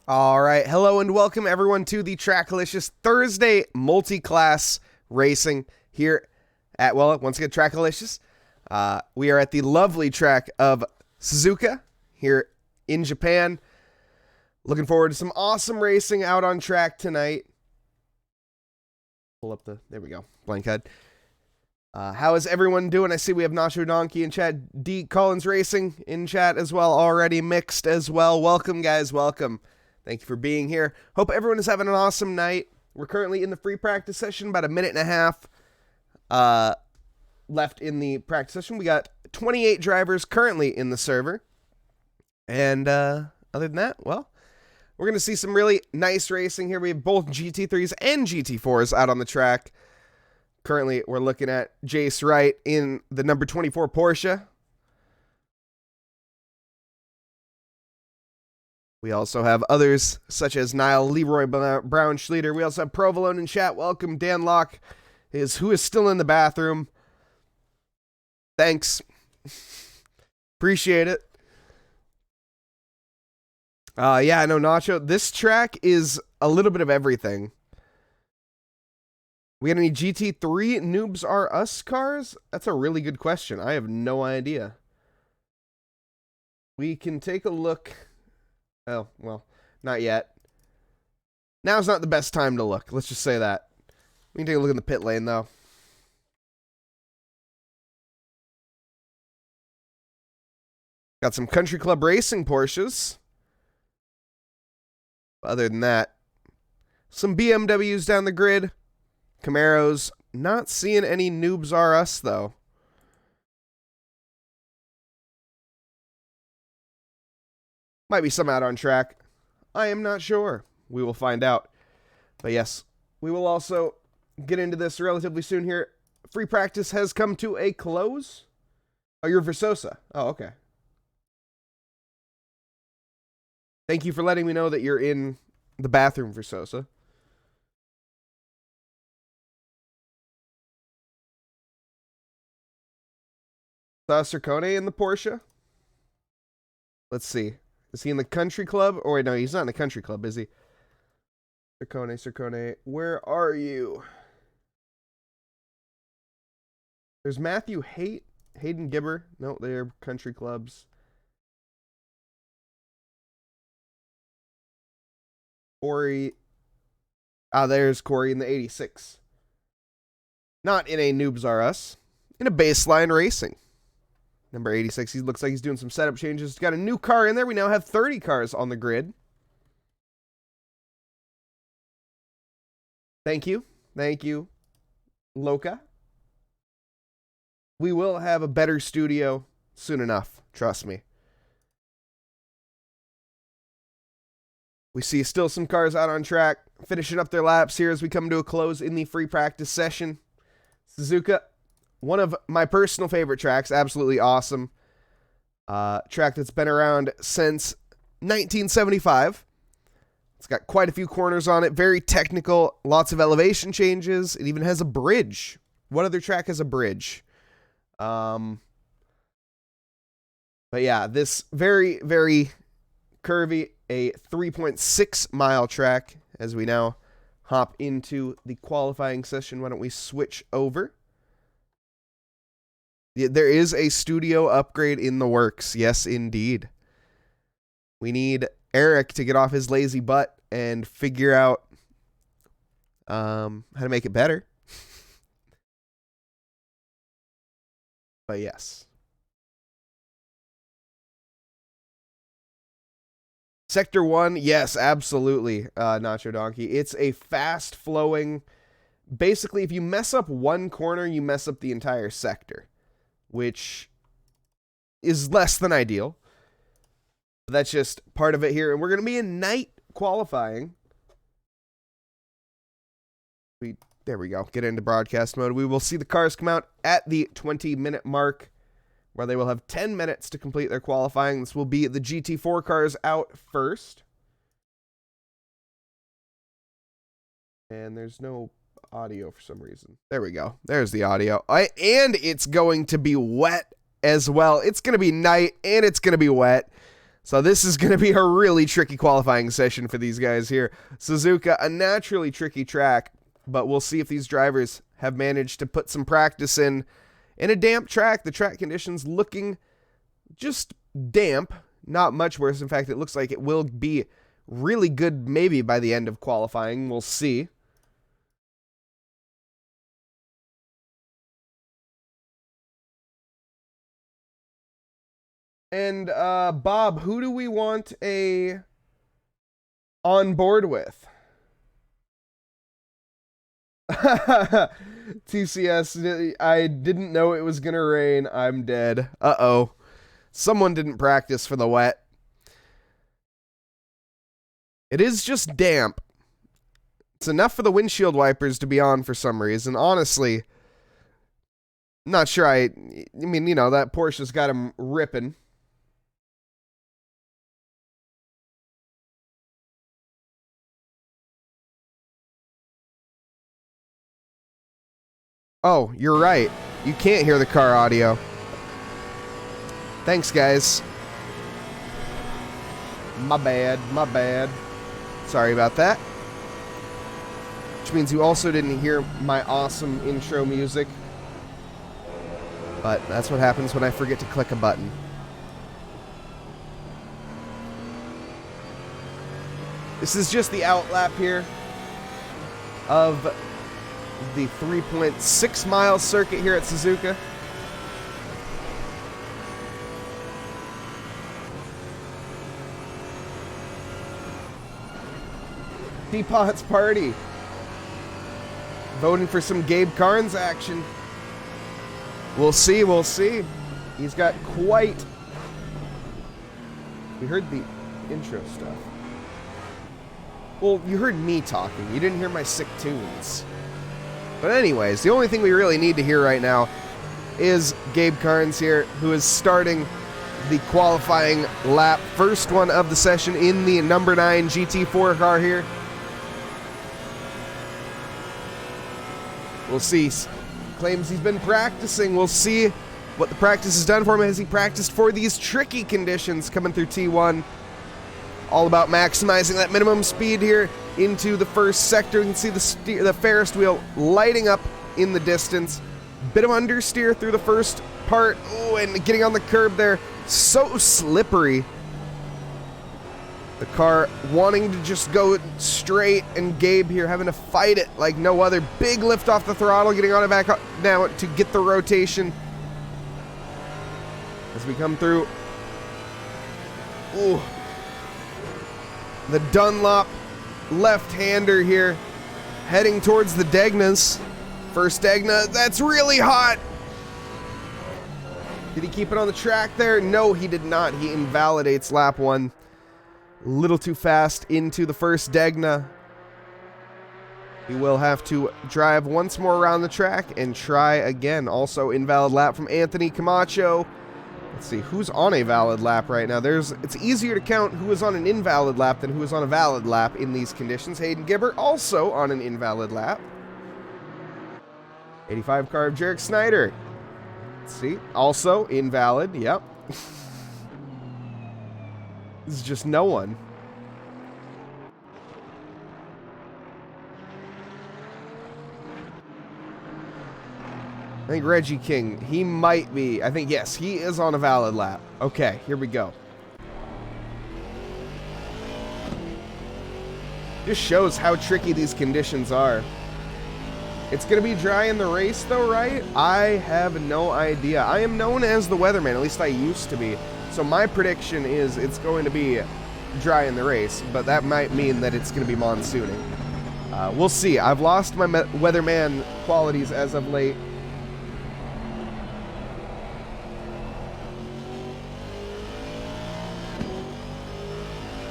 All right, hello and welcome everyone to the Trackalicious Thursday multi-class racing here at, well, once again, Trackalicious. We are at the lovely track of Suzuka here in Japan. Looking forward to some awesome racing out on track tonight. Pull up there we go, blank head. How is everyone doing? I see we have Nacho Donkey in chat, D Collins Racing in chat as well, already mixed as well. Welcome, guys, welcome. Thank you for being here. Hope everyone is having an awesome night. We're currently in the free practice session, about a minute and a half left in the practice session. We got 28 drivers currently in the server. And other than that, well, we're going to see some really nice racing here. We have both GT3s and GT4s out on the track. Currently, we're looking at Jace Wright in the number 24 Porsche. We also have others such as Niall Leroy Brown Schleter. We also have Provolone in chat. Welcome. Dan Locke who is still in the bathroom. Thanks. Appreciate it. Yeah, I know, Nacho. This track is a little bit of everything. We got any GT3 Noobs Are Us cars? That's a really good question. I have no idea. We can take a look. Oh, well, not yet. Now's not the best time to look. Let's just say that. We can take a look in the pit lane, though. Got some Country Club Racing Porsches. Other than that, some BMWs down the grid. Camaros. Not seeing any Noobs Are Us, though. Might be some out on track. I am not sure. We will find out. But yes, we will also get into this relatively soon here. Free practice has come to a close. Oh, you're Versosa. Oh, okay. Thank you for letting me know that you're in the bathroom, Versosa. Saw Circone in the Porsche. Let's see. Is he in the country club? Oh, wait, no, he's not in the country club, is he? Circone, where are you? There's Matthew Hayden Gibber. No, they're country clubs. Corey. There's Corey in the 86. Not in a Noobs R Us. In a baseline racing. Number 86, he looks like he's doing some setup changes. He's got a new car in there. We now have 30 cars on the grid. Thank you. Thank you, Loka. We will have a better studio soon enough. Trust me. We see still some cars out on track, finishing up their laps here as we come to a close in the free practice session. Suzuka, one of my personal favorite tracks, absolutely awesome. Track that's been around since 1975. It's got quite a few corners on it, very technical, lots of elevation changes. It even has a bridge. What other track has a bridge? But yeah, this very, very curvy, a 3.6 mile track as we now hop into the qualifying session. Why don't we switch over? There is a studio upgrade in the works. Yes, indeed. We need Eric to get off his lazy butt and figure out how to make it better. But yes. Sector 1, yes, absolutely, Nacho Donkey. It's a fast-flowing... Basically, if you mess up one corner, you mess up the entire sector, which is less than ideal. But that's just part of it here. And we're going to be in night qualifying. There we go. Get into broadcast mode. We will see the cars come out at the 20-minute mark, where they will have 10 minutes to complete their qualifying. This will be the GT4 cars out first. And there's no audio for some reason. There we go. There's the audio. And it's going to be wet as well. It's going to be night and it's going to be wet. So this is going to be a really tricky qualifying session for these guys here. Suzuka, a naturally tricky track, but we'll see if these drivers have managed to put some practice in a damp track. The track conditions looking just damp, not much worse. In fact, it looks like it will be really good maybe by the end of qualifying. We'll see. And Bob, who do we want on board with? TCS, I didn't know it was gonna rain. I'm dead. Uh-oh. Someone didn't practice for the wet. It is just damp. It's enough for the windshield wipers to be on for some reason. Honestly, not sure I mean, you know, that Porsche's got him ripping. Oh, you're right. You can't hear the car audio. Thanks, guys. My bad, my bad. Sorry about that. Which means you also didn't hear my awesome intro music. But that's what happens when I forget to click a button. This is just the outlap here of the 3.6 mile circuit here at Suzuka. Teapot's party. Voting for some Gabe Carnes action. We'll see, we'll see. He's got quite... We heard the intro stuff. Well, you heard me talking. You didn't hear my sick tunes. But anyways, the only thing we really need to hear right now is Gabe Carnes here, who is starting the qualifying lap. First one of the session in the number 9 GT4 car here. We'll see. Claims he's been practicing. We'll see what the practice has done for him. Has he practiced for these tricky conditions coming through T1? All about maximizing that minimum speed here into the first sector. You can see the Ferris wheel lighting up in the distance. Bit of understeer through the first part. Oh, and getting on the curb there. So slippery. The car wanting to just go straight, and Gabe here having to fight it like no other. Big lift off the throttle, getting on it back up now to get the rotation. As we come through. Ooh. The Dunlop left-hander here, heading towards the Degnas. First Degna, that's really hot. Did he keep it on the track there? No, he did not. He invalidates lap 1. A little too fast into the first Degna. He will have to drive once more around the track and try again. Also invalid lap from Anthony Camacho. Let's see, who's on a valid lap right now? It's easier to count who is on an invalid lap than who is on a valid lap in these conditions. Hayden Gibbert also on an invalid lap. 85 car of Jarek Snyder. Let's see, also invalid, yep. This is just no one. I think Reggie King, he might be. I think, yes, he is on a valid lap. Okay, here we go. Just shows how tricky these conditions are. It's going to be dry in the race, though, right? I have no idea. I am known as the weatherman, at least I used to be. So my prediction is it's going to be dry in the race, but that might mean that it's going to be monsooning. We'll see. I've lost my weatherman qualities as of late.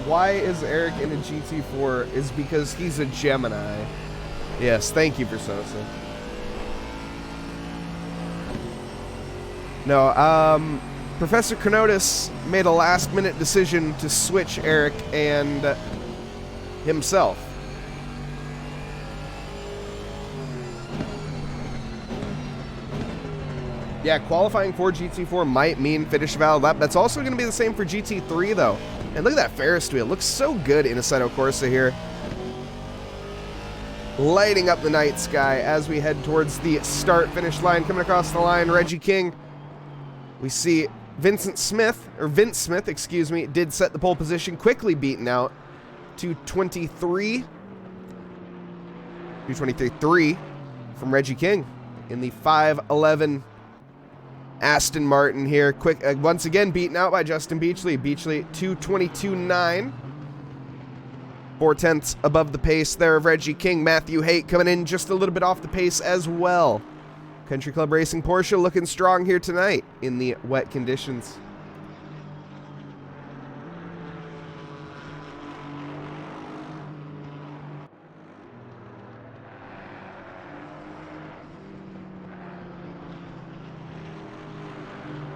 Why is Eric in a GT4? Is because he's a Gemini. Yes, thank you for Sosa. No, Professor Kenotis made a last-minute decision to switch Eric and himself. Yeah, qualifying for GT4 might mean finish a valid lap. That's also going to be the same for GT3, though. And look at that Ferris wheel. It looks so good in Assetto Corsa here. Lighting up the night sky as we head towards the start-finish line. Coming across the line, Reggie King. We see Vince Smith, excuse me, did set the pole position, quickly beaten out to 23.3 from Reggie King in the 511 Aston Martin here. Quick, once again beaten out by Justin Beachley. Beachley 2:22.9. 4/10 above the pace there of Reggie King. Matthew Haight coming in just a little bit off the pace as well. Country Club Racing Porsche looking strong here tonight in the wet conditions.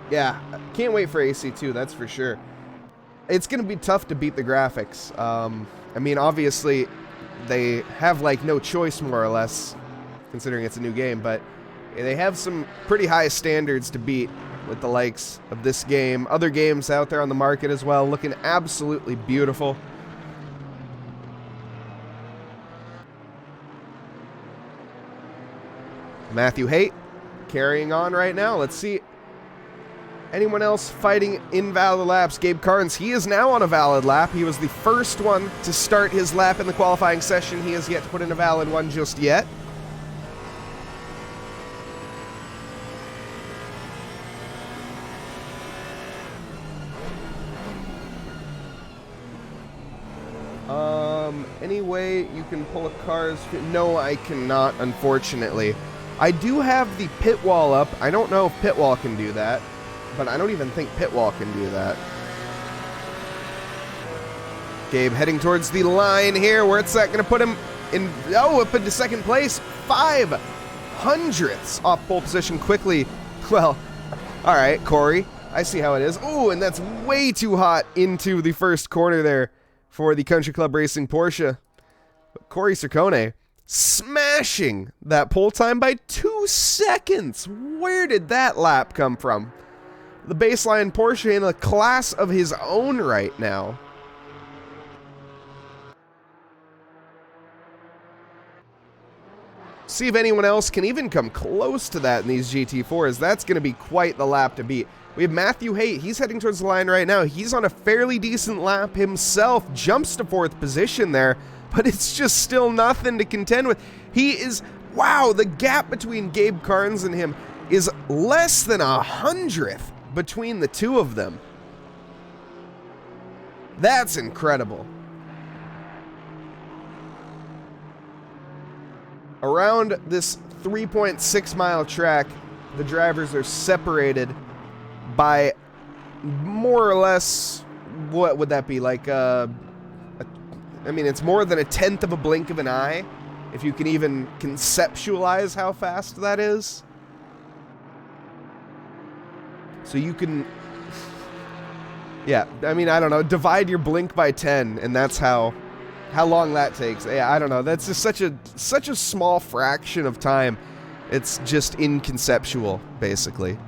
Yeah, can't wait for AC2, that's for sure. It's going to be tough to beat the graphics. I mean, obviously, they have, like, no choice, more or less, considering it's a new game, but they have some pretty high standards to beat with the likes of this game. Other games out there on the market as well, looking absolutely beautiful. Matthew Haight carrying on right now. Let's see anyone else fighting invalid laps. Gabe Carnes, he is now on a valid lap. He was the first one to start his lap in the qualifying session. He has yet to put in a valid one just yet. Any way you can pull a car's... No, I cannot, unfortunately. I do have the pit wall up. I don't know if pit wall can do that, but I don't even think pit wall can do that. Gabe heading towards the line here. Where's that going to put him in? Oh, up into second place. 5/100ths off pole position quickly. Well, all right, Corey. I see how it is. Oh, and that's way too hot into the first corner there for the Country Club Racing Porsche. But Corey Ciccone smashing that pole time by 2 seconds. Where did that lap come from? The baseline Porsche in a class of his own right now. See if anyone else can even come close to that in these GT4s. That's going to be quite the lap to beat. We have Matthew Haight. He's heading towards the line right now. He's on a fairly decent lap himself. Jumps to 4th position there, but it's just still nothing to contend with. He is... Wow, the gap between Gabe Carnes and him is less than 100th between the two of them. That's incredible. Around this 3.6 mile track, the drivers are separated by more or less, what would that be, like I mean, it's more than 1/10 of a blink of an eye, if you can even conceptualize how fast that is. So you can, yeah, I mean, I don't know, divide your blink by 10, and that's how long that takes. Yeah, I don't know. That's just such a small fraction of time. It's just inconceptual, basically.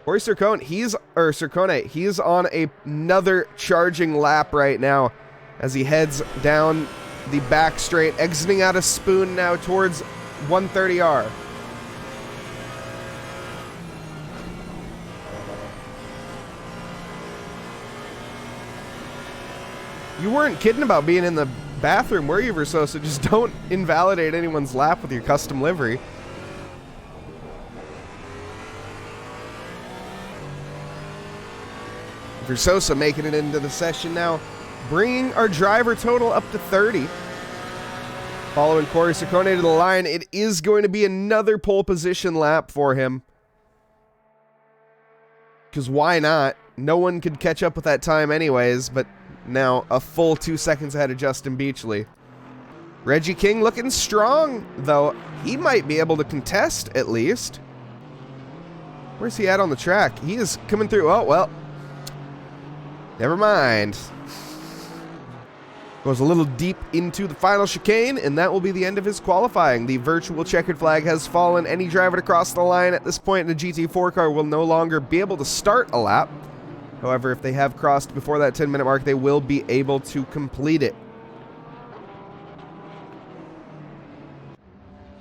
Corey Ciccone, he's on another charging lap right now as he heads down the back straight, exiting out of Spoon now towards 130R. You weren't kidding about being in the bathroom, were you, Versosa? Just don't invalidate anyone's lap with your custom livery. Versosa making it into the session now, bringing our driver total up to 30. Following Corey Ciccone to the line, it is going to be another pole position lap for him. Because why not? No one could catch up with that time anyways, but now a full 2 seconds ahead of Justin Beachley. Reggie King looking strong, though. He might be able to contest, at least. Where's he at on the track? He is coming through. Oh, well. Never mind. Goes a little deep into the final chicane, and that will be the end of his qualifying. The virtual checkered flag has fallen. Any driver to cross the line at this point in a GT4 car will no longer be able to start a lap. However, if they have crossed before that 10-minute mark, they will be able to complete it.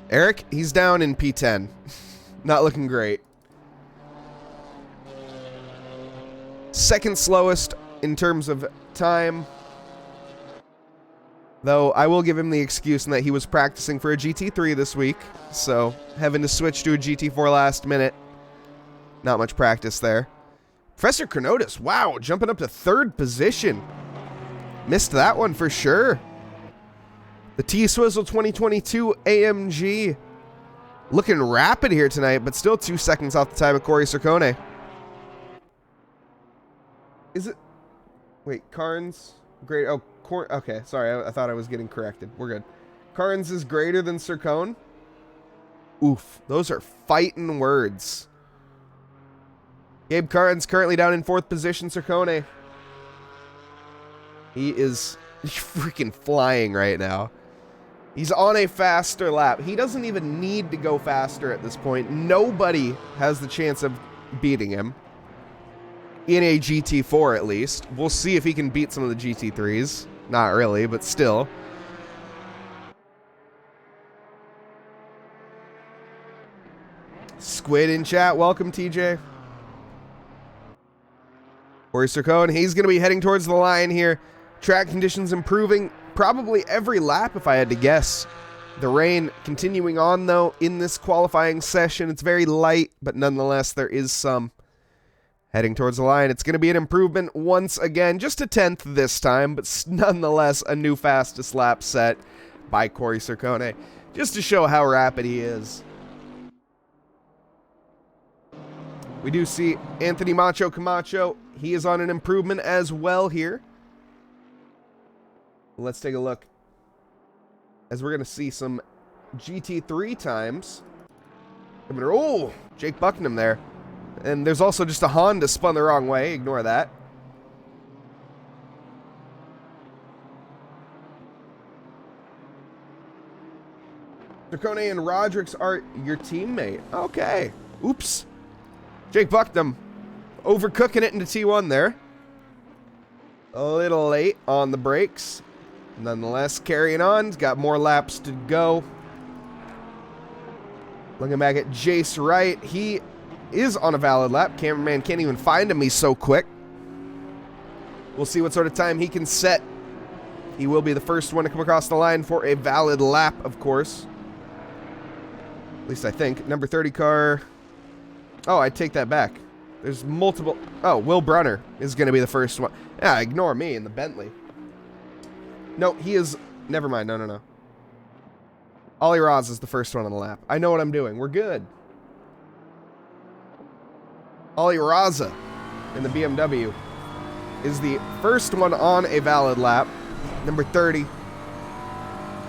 Eric, he's down in P10. Not looking great. Second slowest in terms of time. Though I will give him the excuse in that he was practicing for a GT3 this week, so having to switch to a GT4 last minute. Not much practice there. Professor Chronotis, wow, jumping up to third position. Missed that one for sure. The T-Swizzle 2022 AMG. Looking rapid here tonight, but still 2 seconds off the time of Corey Ciccone. Is it? Wait, Carnes? Great. Oh, okay, sorry, I thought I was getting corrected. We're good. Carnes is greater than Ciccone? Oof, those are fighting words. Gabe Carnes currently down in 4th position. Ciccone, he is freaking flying right now. He's on a faster lap. He doesn't even need to go faster at this point. Nobody has the chance of beating him. In a GT4 at least. We'll see if he can beat some of the GT3s. Not really, but still. Squid in chat. Welcome, TJ. Corey Ciccone, he's going to be heading towards the line here. Track conditions improving probably every lap, if I had to guess. The rain continuing on, though, in this qualifying session. It's very light, but nonetheless, there is some. Heading towards the line, it's going to be an improvement once again, just a 10th this time, but nonetheless a new fastest lap set by Corey Ciccone, just to show how rapid he is. We do see Anthony Macho Camacho. He is on an improvement as well here. Let's take a look, as we're going to see some GT3 times. Oh, Jake Buckingham there. And there's also just a Honda spun the wrong way. Ignore that. Ciccone and Rodriguez are your teammate. Okay. Oops. Jake Buckingham overcooking it into T1 there. A little late on the brakes. Nonetheless, carrying on. He's got more laps to go. Looking back at Jace Wright. He is on a valid lap. Cameraman can't even find him. He's so quick. We'll see what sort of time he can set. He will be the first one to come across the line for a valid lap, of course. At least I think. Number 30 car. Oh, I take that back. There's multiple. Oh, Will Brunner is going to be the first one. Yeah, ignore me in the Bentley. No, he is. Never mind. No. Ollie Roz is the first one on the lap. I know what I'm doing. We're good. Ollie Raza in the BMW is the first one on a valid lap. Number 30.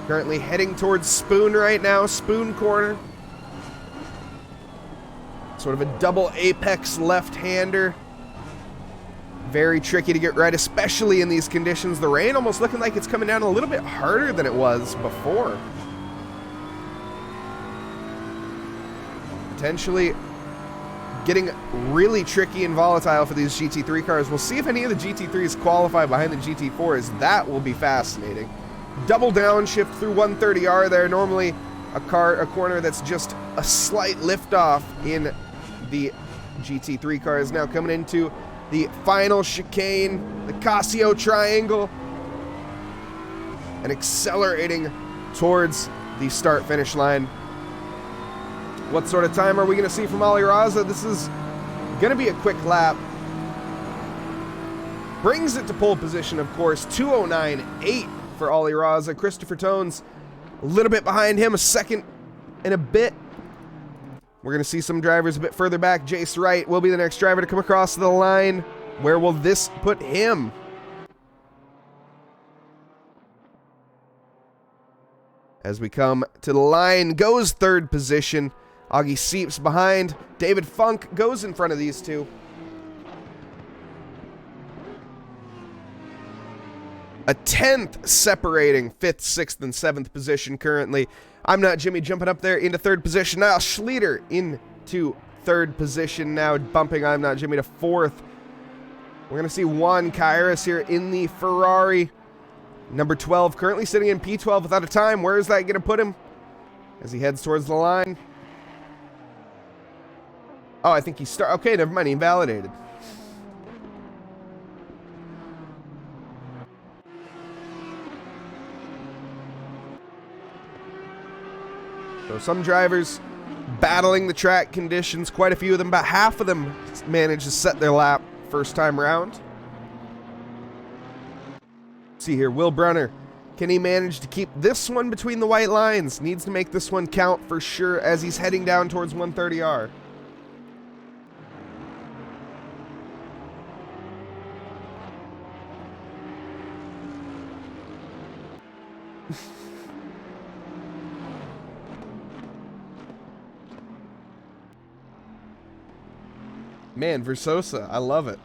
Currently heading towards Spoon right now. Spoon corner. Sort of a double apex left-hander. Very tricky to get right, especially in these conditions. The rain almost looking like it's coming down a little bit harder than it was before. Potentially getting really tricky and volatile for these GT3 cars. We'll see if any of the GT3s qualify behind the GT4s. That will be fascinating. Double downshift through 130R there. Normally a corner that's just a slight liftoff in the GT3 cars. Now coming into the final chicane, the Casio triangle, and accelerating towards the start-finish line. What sort of time are we going to see from Ollie Raza? This is going to be a quick lap. Brings it to pole position, of course. 2:09.8 for Ollie Raza. Christopher Tones a little bit behind him, a second and a bit. We're going to see some drivers a bit further back. Jace Wright will be the next driver to come across the line. Where will this put him? As we come to the line, goes third position. Augie Seeps behind. David Funk goes in front of these two. A 10th separating 5th, 6th, and 7th position currently. I'm Not Jimmy jumping up there into 3rd position. Now Schlieder into 3rd position now, bumping I'm Not Jimmy to 4th. We're going to see Juan Kairos here in the Ferrari. Number 12, currently sitting in P12 without a time. Where is that going to put him as he heads towards the line? Oh, I think he okay, never mind, he invalidated. So some drivers battling the track conditions, quite a few of them, about half of them managed to set their lap first time around. See here, Will Brunner, can he manage to keep this one between the white lines? Needs to make this one count for sure as he's heading down towards 130R. Man, Versosa, I love it.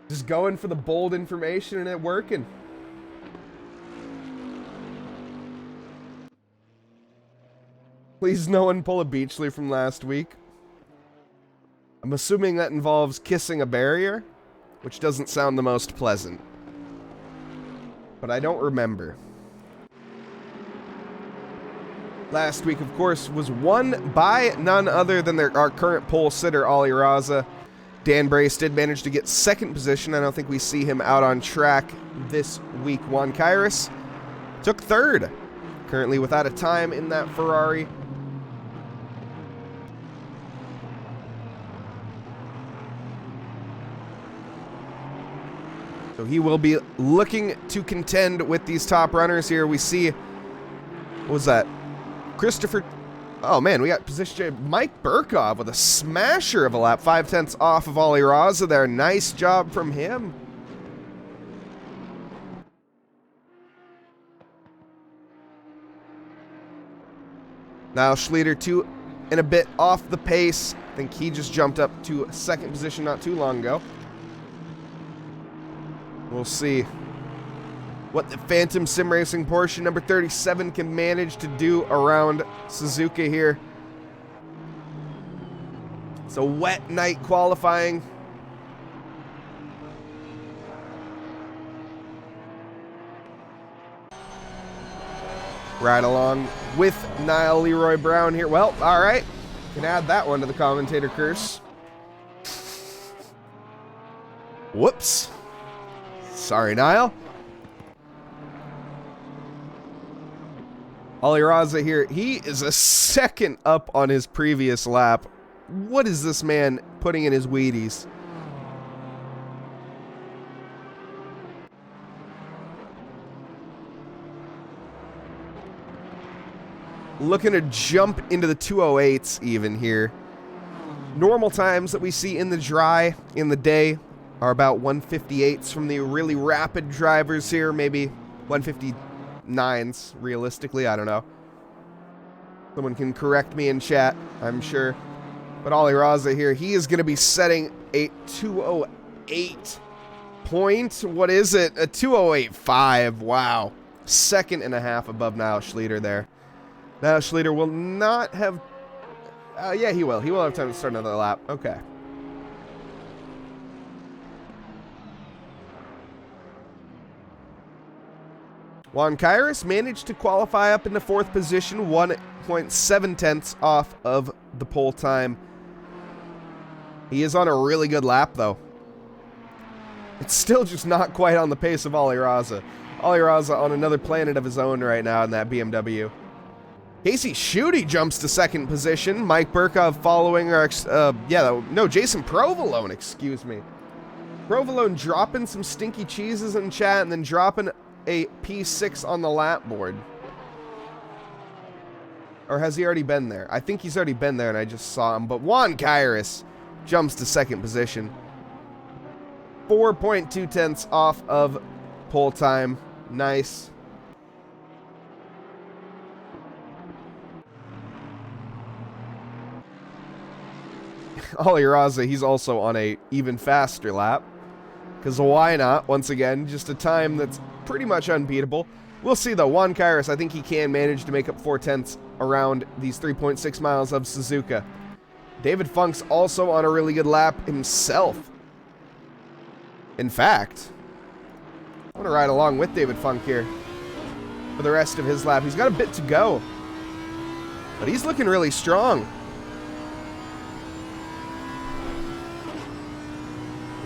Just going for the bold information and it working. Please no one pull a Beachley from last week. I'm assuming that involves kissing a barrier, which doesn't sound the most pleasant. But I don't remember. Last week, of course, was won by none other than our current pole sitter, Ollie Raza. Dan Brace did manage to get 2nd position. I don't think we see him out on track this week. Juan Kairos took 3rd. Currently without a time in that Ferrari. So he will be looking to contend with these top runners here. We see, what was that? Christopher, oh man, we got position Mike Burkov with a smasher of a lap, 5/10 off of Ollie Raza there. Nice job from him. Now Schlieder 2 and a bit off the pace. I think he just jumped up to 2nd position not too long ago. We'll see what the Phantom Sim Racing Porsche number 37 can manage to do around Suzuka here. It's a wet night qualifying. Right along with Niall Leroy Brown here. Well, all right. Can add that one to the commentator curse. Whoops. Sorry, Niall. Ollie Raza here, he is a 2nd up on his previous lap. What is this man putting in his Wheaties? Looking to jump into the 208s even here. Normal times that we see in the dry in the day are about 158s from the really rapid drivers here, maybe 159s realistically, I don't know. Someone can correct me in chat, I'm sure. But Ollie Raza here, he is going to be setting a 208 point. What is it? A 208.5. Wow. 2.5 seconds above Niall Schlieder there. Niall Schlieder will not have... yeah, he will. He will have time to start another lap. Okay. Juan Kairos managed to qualify up into 4th position, 1.7 off of the pole time. He is on a really good lap, though. It's still just not quite on the pace of Ollie Raza. Ollie Raza on another planet of his own right now in that BMW. Casey Schutte jumps to 2nd position. Mike Burkov following our, Jason Provolone, excuse me. Provolone dropping some stinky cheeses in chat and then dropping a P6 on the lap board. Or has he already been there? I think he's already been there and I just saw him. But Juan Kairos jumps to 2nd position. 4.2 off of pole time. Nice. Ollie Raza, he's also on a even faster lap. because why not? Once again, just a time that's pretty much unbeatable. We'll see, though. Juan Kairos, I think he can manage to make up 4/10 around these 3.6 miles of Suzuka. David Funk's also on a really good lap himself. In fact, I want to ride along with David Funk here for the rest of his lap. He's got a bit to go, but he's looking really strong.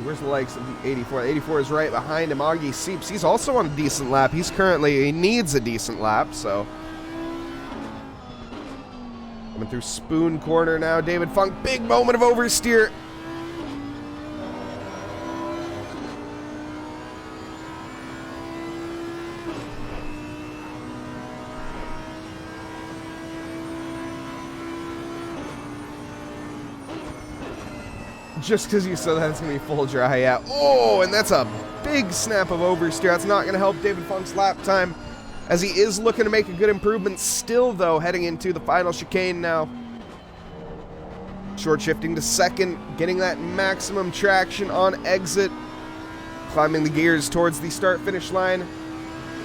Where's the likes of the 84? The 84 is right behind him. Augie Seeps, he's also on a decent lap. He needs a decent lap, so. Coming through Spoon Corner now. David Funk, big moment of oversteer. Just because you said that's going to be full dry, yeah. Oh, and that's a big snap of oversteer. That's not going to help David Funk's lap time, as he is looking to make a good improvement still, though, heading into the final chicane now. Short shifting to second, getting that maximum traction on exit, climbing the gears towards the start-finish line.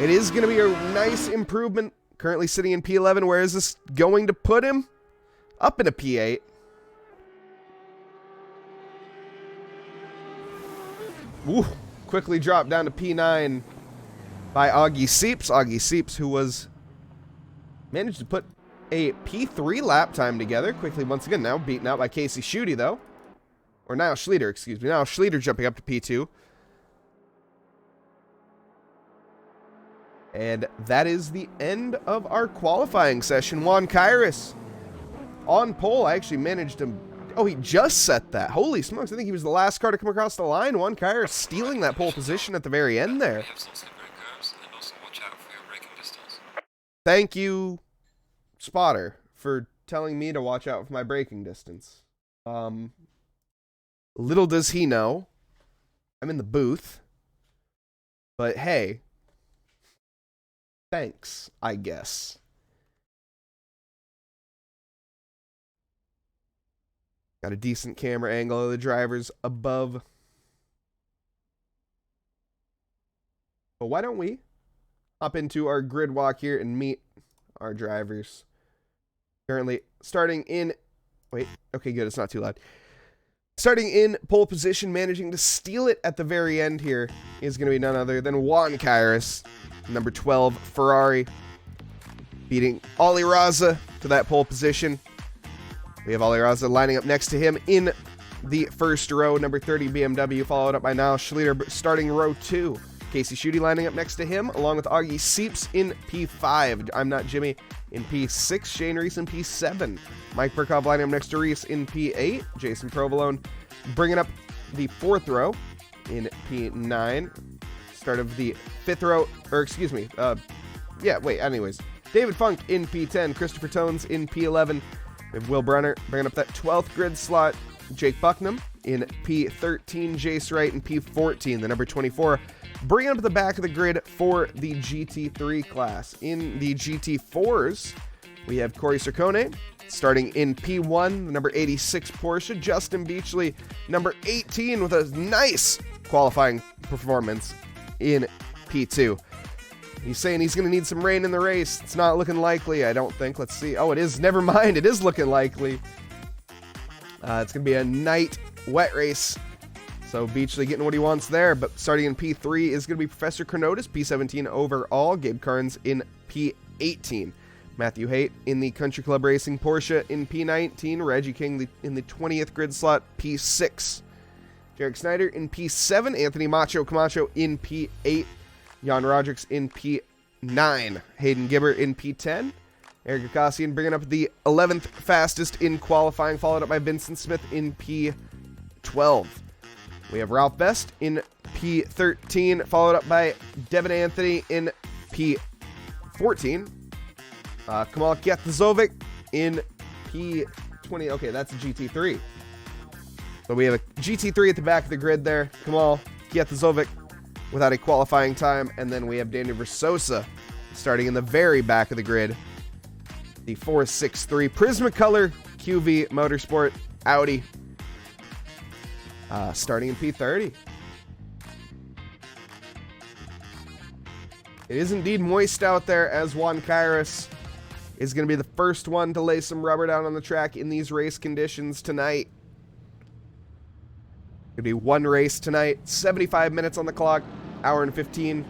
It is going to be a nice improvement. Currently sitting in P11. Where is this going to put him? Up in a P8. Ooh, quickly dropped down to P9 by Augie Seeps. Augie Seeps, who was managed to put a P3 lap time together. Quickly, once again, now beaten out by Casey Schutte, though. Or now Schlieder, excuse me. Now Schlieder jumping up to P2. And that is the end of our qualifying session. Juan Kairos on pole. I actually managed to... Oh, he just set that. Holy smokes, I think he was the last car to come across the line. Juan Kairos stealing that pole position at the very end there. Thank you, spotter, for telling me to watch out for my braking distance. Little does he know, I'm in the booth. But hey, thanks, I guess. Got a decent camera angle of the drivers above. But why don't we hop into our grid walk here and meet our drivers. Currently starting in... Wait, okay, good, it's not too loud. Starting in pole position, managing to steal it at the very end here is going to be none other than Juan Kairos, number 12 Ferrari, beating Ollie Raza to that pole position. We have Ollie Raza lining up next to him in the first row, number 30 BMW, followed up by Niall Schlieder starting row 2. Casey Schutte lining up next to him, along with Augie Seeps in P5. I'm Not Jimmy in P6. Shane Reese in P7. Mike Burkhoff lining up next to Reese in P8. Jason Provolone bringing up the 4th row in P9. Start of the 5th row, or excuse me, anyways. David Funk in P10. Christopher Tones in P11. We have Will Brunner bringing up that 12th grid slot. Jake Bucknam in P13. Jace Wright in P14, the number 24. Bringing up the back of the grid for the GT3 class. In the GT4s, we have Corey Ciccone starting in P1, the number 86 Porsche. Justin Beachley, number 18, with a nice qualifying performance in P2. He's saying he's going to need some rain in the race. It's not looking likely, I don't think. Let's see. Oh, it is. Never mind. It is looking likely. It's going to be a night wet race. So Beachley getting what he wants there. But starting in P3 is going to be Professor Chronotis, P17 overall. Gabe Carnes in P18. Matthew Haight in the Country Club Racing Porsche in P19. Reggie King in the 20th grid slot, P6. Jarek Snyder in P7. Anthony Macho Camacho in P8. Jan Rodrigues in P9. Hayden Gibber in P10. Eric Akassian bringing up the 11th fastest in qualifying, followed up by Vincent Smith in P12. We have Ralph Best in P13, followed up by Devin Anthony in P14. Kamal Kjatazovic in P20. Okay, that's a GT3. So we have a GT3 at the back of the grid there. Kamal Kjatazovic without a qualifying time. And then we have Daniel Versosa starting in the very back of the grid. The 463 Prismacolor QV Motorsport Audi. Starting in P30. It is indeed moist out there, as Juan Kairos is going to be the first one to lay some rubber down on the track in these race conditions tonight. It'll be one race tonight, 75 minutes on the clock, hour and 15.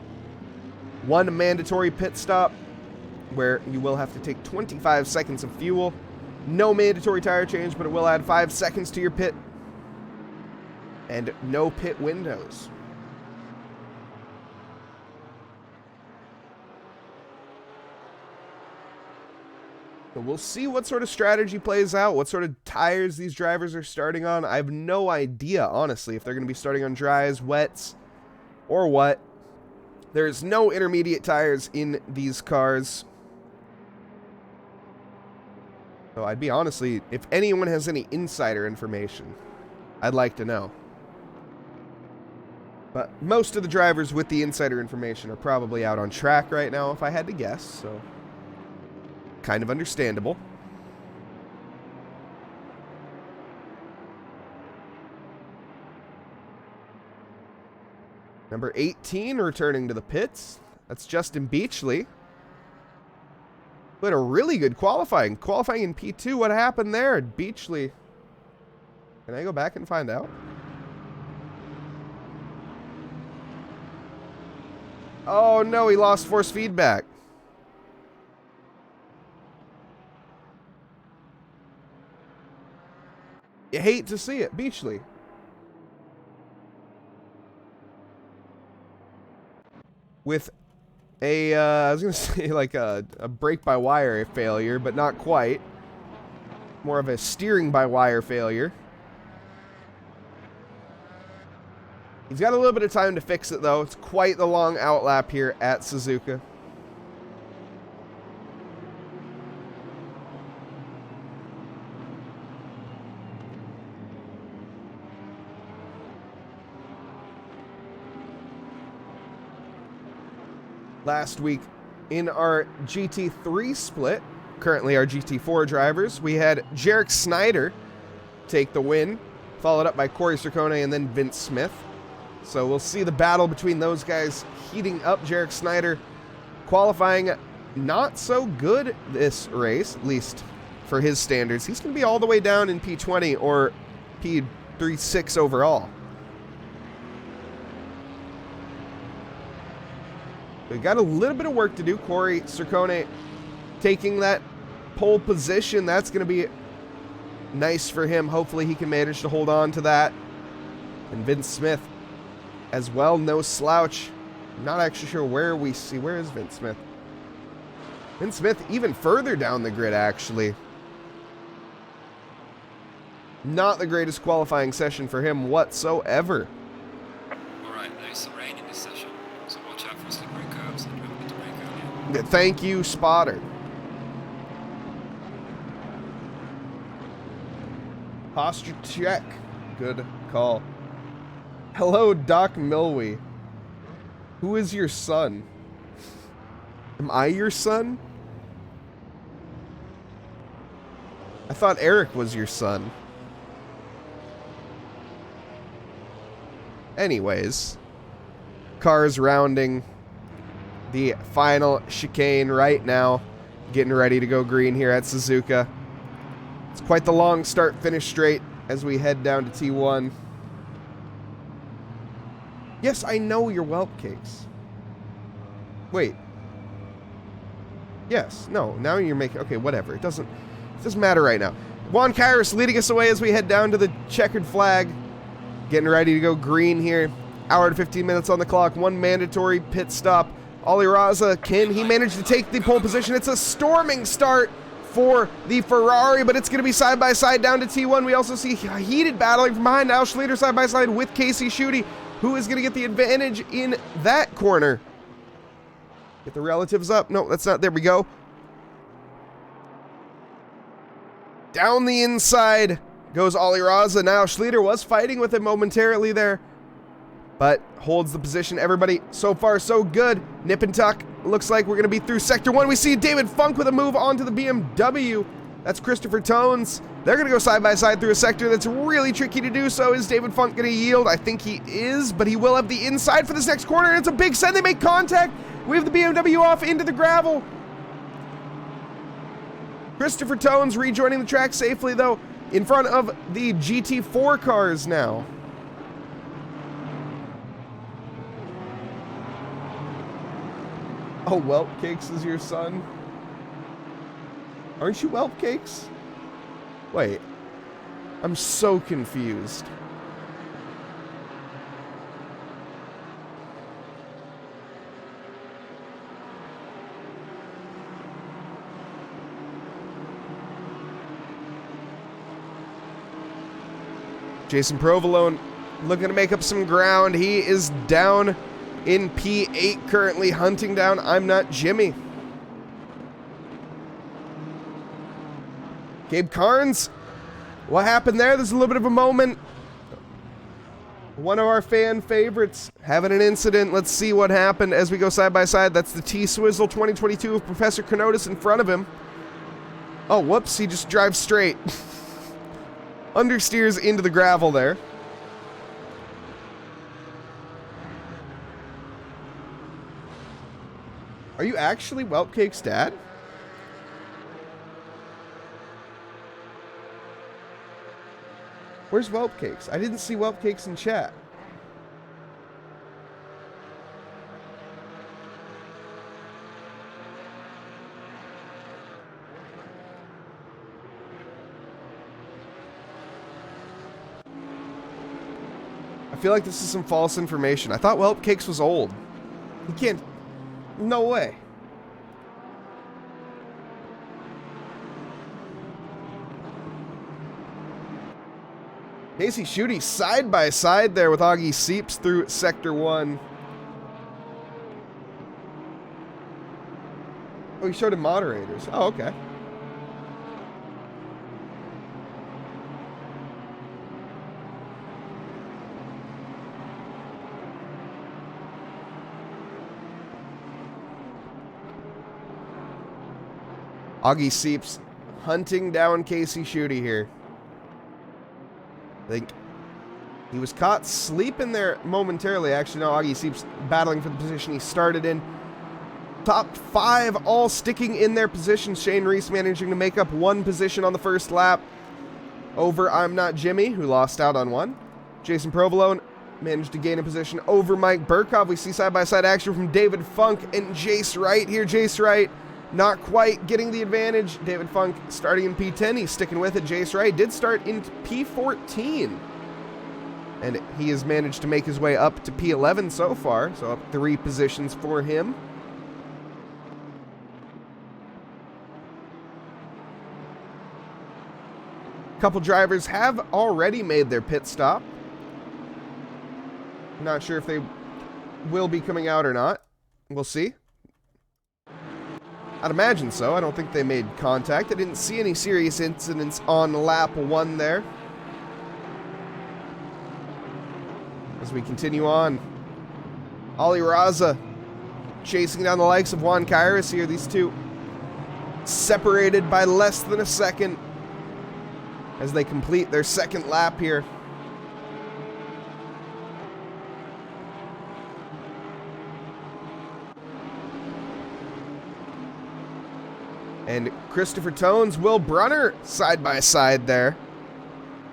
One mandatory pit stop, where you will have to take 25 seconds of fuel. No mandatory tire change, but it will add 5 seconds to your pit. And no pit windows. So we'll see what sort of strategy plays out, what sort of tires these drivers are starting on. I have no idea, honestly, if they're going to be starting on dries, wets, or what. There's no intermediate tires in these cars. So I'd be honestly, if anyone has any insider information, I'd like to know. But most of the drivers with the insider information are probably out on track right now, if I had to guess, so kind of understandable. Number 18 returning to the pits. That's Justin Beachley. But a really good qualifying. Qualifying in P2. What happened there? Beachley. Can I go back and find out? Oh no, he lost force feedback. You hate to see it, Beachley. With a, I was going to say like a brake-by-wire failure, but not quite. More of a steering-by-wire failure. He's got a little bit of time to fix it, though. It's quite the long outlap here at Suzuka. Last week in our GT3 split, currently our GT4 drivers, we had Jarek Snyder take the win, followed up by Corey Ciccone and then Vince Smith. So we'll see the battle between those guys heating up. Jarek Snyder qualifying not so good this race, at least for his standards. He's going to be all the way down in P20 or P36 overall. We got a little bit of work to do. Corey Ciccone taking that pole position. That's going to be nice for him. Hopefully he can manage to hold on to that. And Vince Smith as well. No slouch. I'm not actually sure where we see. Where is Vince Smith? Vince Smith even further down the grid, actually. Not the greatest qualifying session for him whatsoever. Alright, there's some rain in this session, so watch out for slippery curves and remember to brake earlier. Thank you, spotter. Posture check. Good call. Hello, Doc Milwee. Who is your son? Am I your son? I thought Eric was your son. Anyways, cars rounding the final chicane right now, getting ready to go green here at Suzuka. It's quite the long start-finish straight as we head down to T1. Yes, I know your whelp cakes. Wait. Yes, no, now you're making... Okay, whatever. It doesn't matter right now. Juan Kairos leading us away as we head down to the checkered flag. Getting ready to go green here. Hour and 15 minutes on the clock. One mandatory pit stop. Ollie Raza, can he manage to take the pole position? It's a storming start for the Ferrari, but it's going to be side-by-side down to T1. We also see heated battling from behind. Al Schlieder side-by-side with Casey Schutte, who is going to get the advantage in that corner. Get the relatives up. No, that's not. There we go. Down the inside goes Ollie Raza. Now Schlieder was fighting with him momentarily there, but holds the position. Everybody, so far so good. Nip and tuck. Looks like we're going to be through Sector 1. We see David Funk with a move onto the BMW. That's Christopher Tones. They're going to go side-by-side through a sector that's really tricky to do so. Is David Funk going to yield? I think he is, but he will have the inside for this next corner, and it's a big send. They make contact, We have the BMW off into the gravel. Christopher Tones rejoining the track safely, though, in front of the GT4 cars now. Oh, Whelp Cakes is your son? Aren't you Whelp Cakes? Wait. I'm so confused. Jason Provolone looking to make up some ground. He is down in P8 currently, hunting down I'm Not Jimmy. Gabe Carnes, what happened there? There's a little bit of a moment. One of our fan favorites having an incident. Let's see what happened as we go side by side. That's the T-Swizzle 2022 of Professor Kenotis in front of him. Oh, whoops, he just drives straight. Understeers into the gravel there. Are you actually Whelp Cake's dad? Where's Whelp Cakes? I didn't see Whelp Cakes in chat. I feel like this is some false information. I thought Whelp Cakes was old. He can't... No way. Casey Schutte side by side there with Augie Seeps through Sector 1. Oh, he showed him moderators. Oh, okay. Augie Seeps hunting down Casey Schutte here. I think he was caught sleeping there momentarily. Actually, no, Augie Seeps battling for the position he started in. Top 5 all sticking in their positions. Shane Reese managing to make up 1 position on the first lap over I'm Not Jimmy, who lost out on 1. Jason Provolone managed to gain a position over Mike Burkhoff. We see side-by-side action from David Funk and Jace Wright here. Jace Wright not quite getting the advantage. David Funk starting in P10. He's sticking with it. Jace Wright did start in P14. And he has managed to make his way up to P11 so far. So up 3 positions for him. A couple drivers have already made their pit stop. Not sure if they will be coming out or not. We'll see. I'd imagine so. I don't think they made contact. I didn't see any serious incidents on lap 1 there. As we continue on, Ali Raza chasing down the likes of Juan Kairos here. These two separated by less than a second as they complete their second lap here. And Christopher Tones, Will Brunner, side by side there.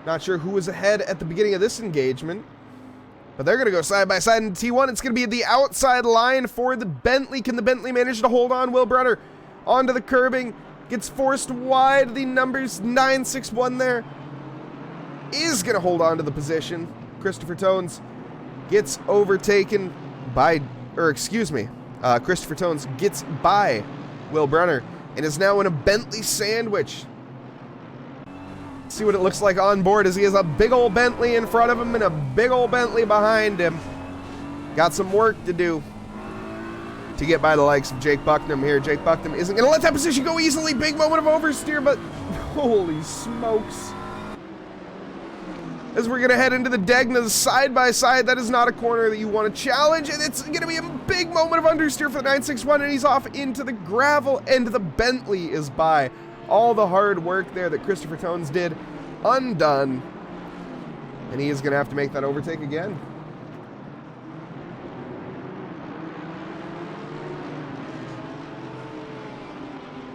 Not sure who was ahead at the beginning of this engagement, but they're going to go side by side in T1. It's going to be the outside line for the Bentley. Can the Bentley manage to hold on? Will Brunner onto the curbing, gets forced wide. The numbers 961 there is going to hold on to the position. Christopher Tones gets overtaken by, Christopher Tones gets by Will Brunner and is now in a Bentley sandwich. See what it looks like on board as he has a big old Bentley in front of him and a big old Bentley behind him. Got some work to do to get by the likes of Jake Bucknam here. Jake Bucknam isn't going to let that position go easily. Big moment of oversteer, but holy smokes. As we're going to head into the Degnas side by side, that is not a corner that you want to challenge, and it's going to be a big moment of understeer for the 961, and he's off into the gravel, and the Bentley is by. All the hard work there that Christopher Tones did, undone, and he is going to have to make that overtake again.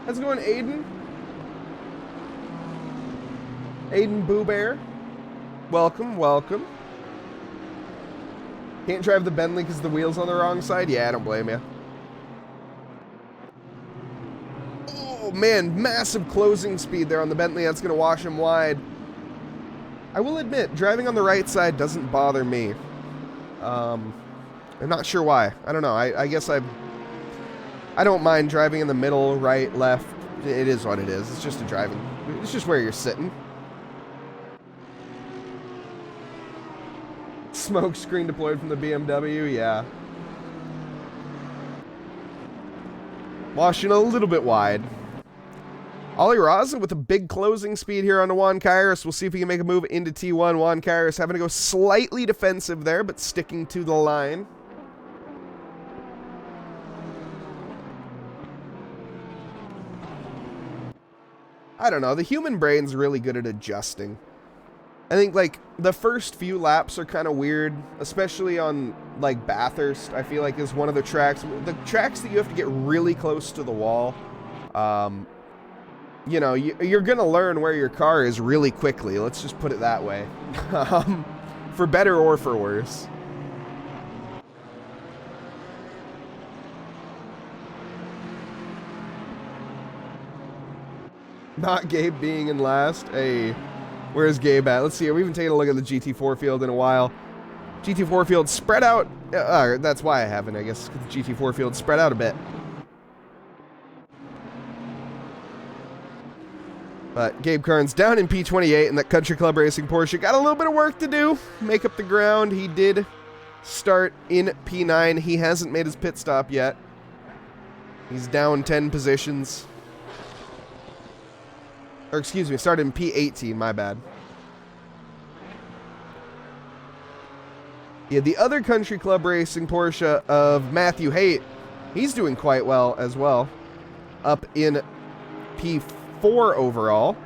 How's it going, Aiden? Aiden Boo Bear. Welcome, welcome. Can't drive the Bentley because the wheel's on the wrong side? Yeah, I don't blame you. Oh, man, massive closing speed there on the Bentley. That's going to wash him wide. I will admit, driving on the right side doesn't bother me. I'm not sure why. I don't know. I guess I don't mind driving in the middle, right, left. It is what it is. It's just a driving. It's just where you're sitting. Smoke screen deployed from the BMW, yeah. Washing a little bit wide. Ollie Raza with a big closing speed here on Juan Kairos. We'll see if he can make a move into T1. Juan Kairos having to go slightly defensive there, but sticking to the line. I don't know. The human brain's really good at adjusting. I think, like, the first few laps are kind of weird, especially on, like, Bathurst, I feel like is one of the tracks. The tracks that you have to get really close to the wall, you know, you're going to learn where your car is really quickly. Let's just put it that way. For better or for worse. Not Gabe being in last. Hey, where's Gabe at? Let's see. We haven't taken a look at the GT4 field in a while. GT4 field spread out. That's why I haven't, I guess. The GT4 field spread out a bit. But Gabe Carnes down in P28 in that Country Club Racing Porsche. Got a little bit of work to do. Make up the ground. He did start in P9. He hasn't made his pit stop yet. He's down 10 positions. Or excuse me, started in P18, my bad. Yeah, the other Country Club Racing Porsche of Matthew Haight, he's doing quite well as well. Up in P4 overall.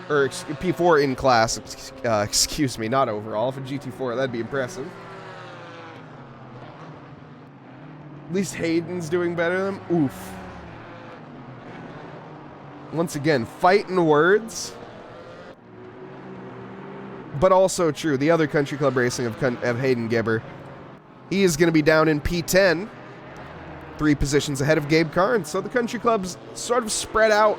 Or P4 in class, excuse me, not overall. For GT4, that'd be impressive. At least Hayden's doing better than him. Oof. Once again, fighting words, but also true. The other Country Club Racing of Hayden Gibber, he is going to be down in P10, 3 positions ahead of Gabe Carnes. So the Country Club's sort of spread out.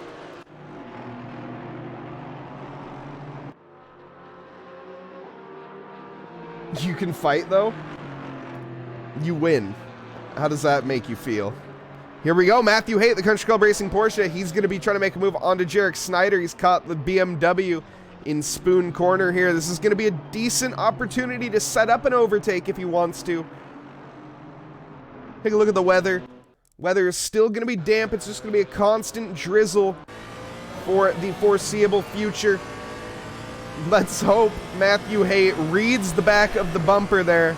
You can fight, though. You win. How does that make you feel? Here we go, Matthew Haight, the Country Club Racing Porsche. He's going to be trying to make a move onto Jarek Snyder. He's caught the BMW in Spoon Corner here. This is going to be a decent opportunity to set up an overtake if he wants to. Take a look at the weather. Weather is still going to be damp. It's just going to be a constant drizzle for the foreseeable future. Let's hope Matthew Haight reads the back of the bumper there.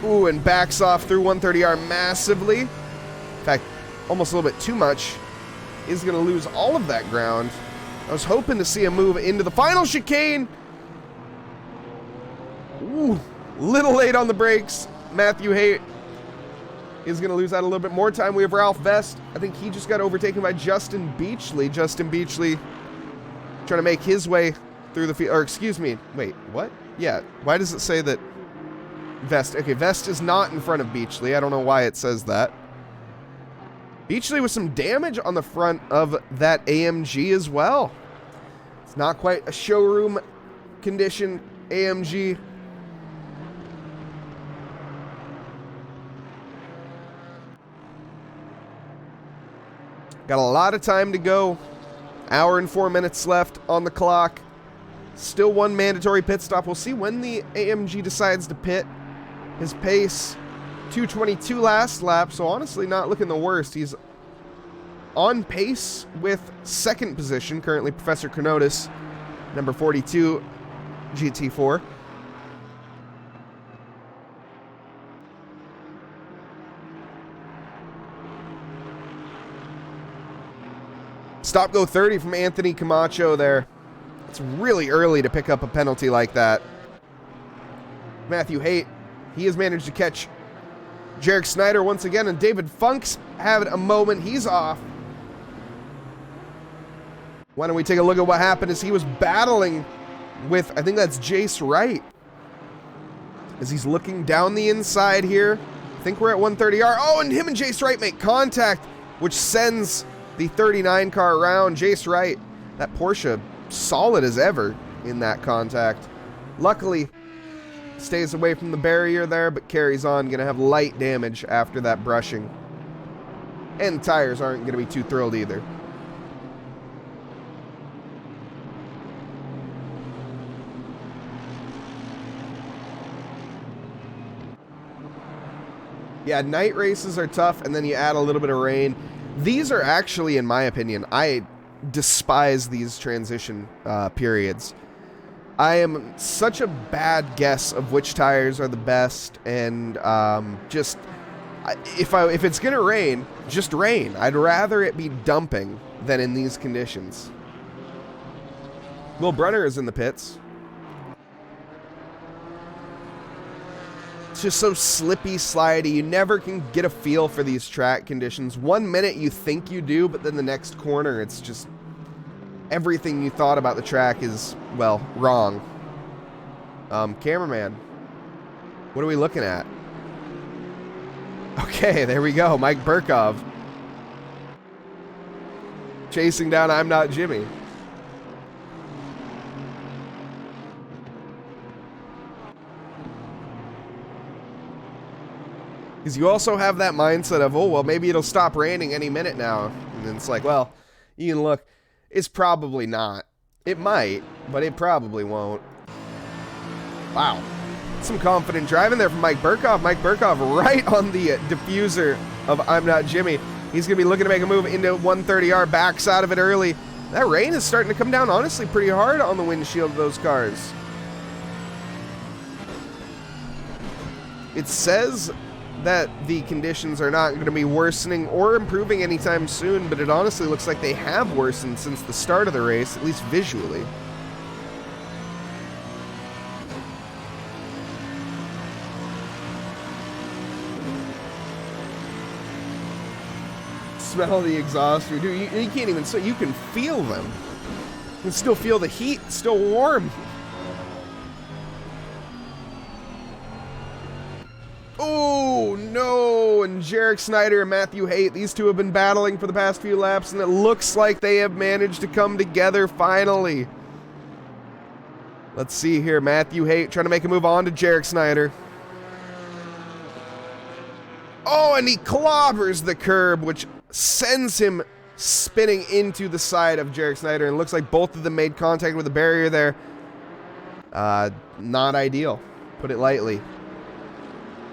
Ooh, and backs off through 130R massively. In fact, almost a little bit too much. Is going to lose all of that ground. I was hoping to see a move into the final chicane. Ooh, little late on the brakes. Matthew Haight is going to lose out a little bit more time. We have Ralph Vest. I think he just got overtaken by Justin Beachley. Justin Beachley trying to make his way through the field. Or excuse me. Wait, what? Yeah, why does it say that Vest? Okay, Vest is not in front of Beachley. I don't know why it says that. Beachley with some damage on the front of that AMG as well. It's not quite a showroom condition AMG. Got a lot of time to go. Hour and 4 minutes left on the clock. Still one mandatory pit stop. We'll see when the AMG decides to pit. His pace, 2:22 last lap, so honestly not looking the worst. He's on pace with second position, currently Professor Kronotis, number 42, GT4. Stop go 30 from Anthony Camacho there. It's really early to pick up a penalty like that. Matthew Haight, he has managed to catch Jarek Snyder once again, and David Funk's having a moment. He's off. Why don't we take a look at what happened as he was battling with, I think that's Jace Wright, as he's looking down the inside here. I think we're at 130R. Oh, and him and Jace Wright make contact, which sends the 39 car around. Jace Wright, that Porsche, solid as ever in that contact. Luckily, stays away from the barrier there, but carries on. Going to have light damage after that brushing. And the tires aren't going to be too thrilled either. Yeah, night races are tough, and then you add a little bit of rain. These are actually, in my opinion, I despise these transition periods. I am such a bad guess of which tires are the best, and just if it's gonna rain, just rain. I'd rather it be dumping than in these conditions. Will Brunner is in the pits. It's just so slippy, slidey. You never can get a feel for these track conditions. 1 minute you think you do, but then the next corner, it's just everything you thought about the track is, well, wrong. Cameraman, what are we looking at? Okay, there we go. Mike Burkov chasing down I'm Not Jimmy. Because you also have that mindset of, oh, well, maybe it'll stop raining any minute now. And then it's like, well, you can look. It's probably not. It might, but it probably won't. Wow. Some confident driving there from Mike Burkov. Mike Burkov right on the diffuser of I'm Not Jimmy. He's going to be looking to make a move into 130R, backs out of it early. That rain is starting to come down, honestly, pretty hard on the windshield of those cars. It says that the conditions are not going to be worsening or improving anytime soon, but it honestly looks like they have worsened since the start of the race, at least visually. Smell the exhaust. Dude, you can't even say, you can feel them. You can still feel the heat, it's still warm. Oh, no, and Jarek Snyder and Matthew Haight, these two have been battling for the past few laps, and it looks like they have managed to come together finally. Let's see here, Matthew Haight trying to make a move on to Jarek Snyder. Oh, and he clobbers the curb, which sends him spinning into the side of Jarek Snyder, and it looks like both of them made contact with the barrier there. Not ideal, put it lightly.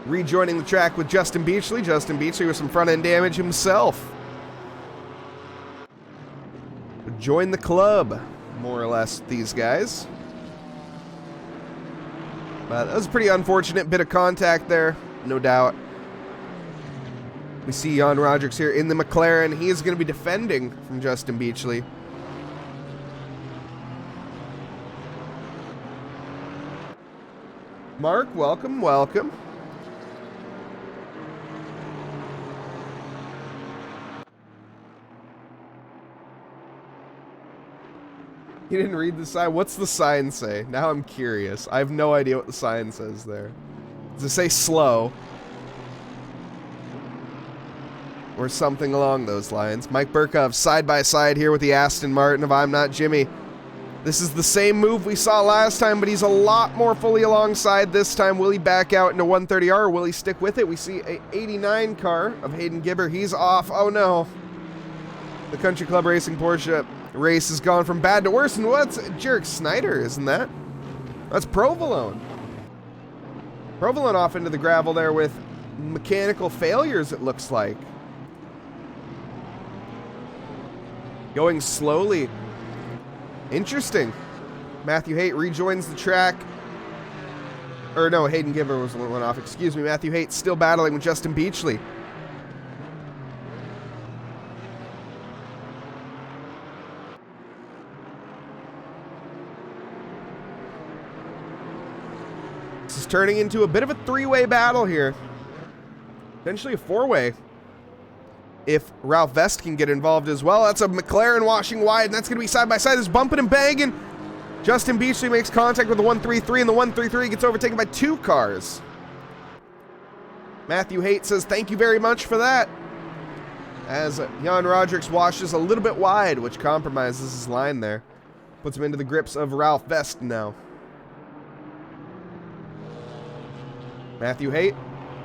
Rejoining the track with Justin Beachley. Justin Beachley with some front-end damage himself. Join the club, more or less, these guys. That was a pretty unfortunate bit of contact there, no doubt. We see Jan Rodrigues here in the McLaren. He is going to be defending from Justin Beachley. Mark, welcome, welcome. You didn't read the sign? What's the sign say? Now I'm curious. I have no idea what the sign says there. Does it say slow? Or something along those lines. Mike Burkov side by side here with the Aston Martin of I'm Not Jimmy. This is the same move we saw last time, but he's a lot more fully alongside this time. Will he back out into 130R or will he stick with it? We see a 89 car of Hayden Gibber. He's off. Oh no. The Country Club Racing Porsche race has gone from bad to worse. And what's Jarek Snyder, isn't that? That's Provolone. Provolone off into the gravel there with mechanical failures, it looks like. Going slowly. Interesting. Matthew Haight rejoins the track. Or no, Hayden Gibber was the one off. Excuse me. Matthew Haight still battling with Justin Beachley. This is turning into a bit of a three-way battle here. Potentially a four-way. If Ralph Vest can get involved as well. That's a McLaren washing wide, and that's going to be side by side. There's bumping and banging. Justin Beachley makes contact with the 133, and the 133 gets overtaken by 2 cars. Matthew Haight says, thank you very much for that. As Jan Roderick's washes a little bit wide, which compromises his line there. Puts him into the grips of Ralph Vest now. Matthew Haight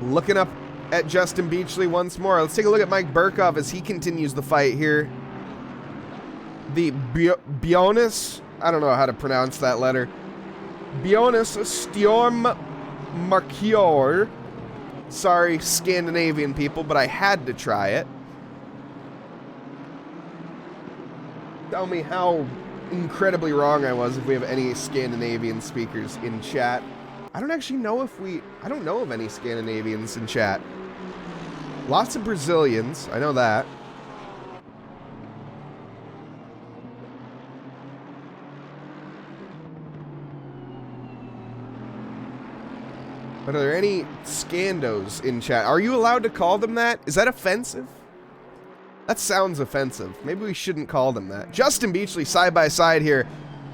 looking up at Justin Beachley once more. Let's take a look at Mike Burkhoff as he continues the fight here. The Bionis, I don't know how to pronounce that letter. Bionis Storm Marchior. Sorry, Scandinavian people, but I had to try it. Tell me how incredibly wrong I was if we have any Scandinavian speakers in chat. I don't actually know if I don't know of any Scandinavians in chat. Lots of Brazilians, I know that. But are there any Scandos in chat? Are you allowed to call them that? Is that offensive? That sounds offensive. Maybe we shouldn't call them that. Justin Beachley side by side here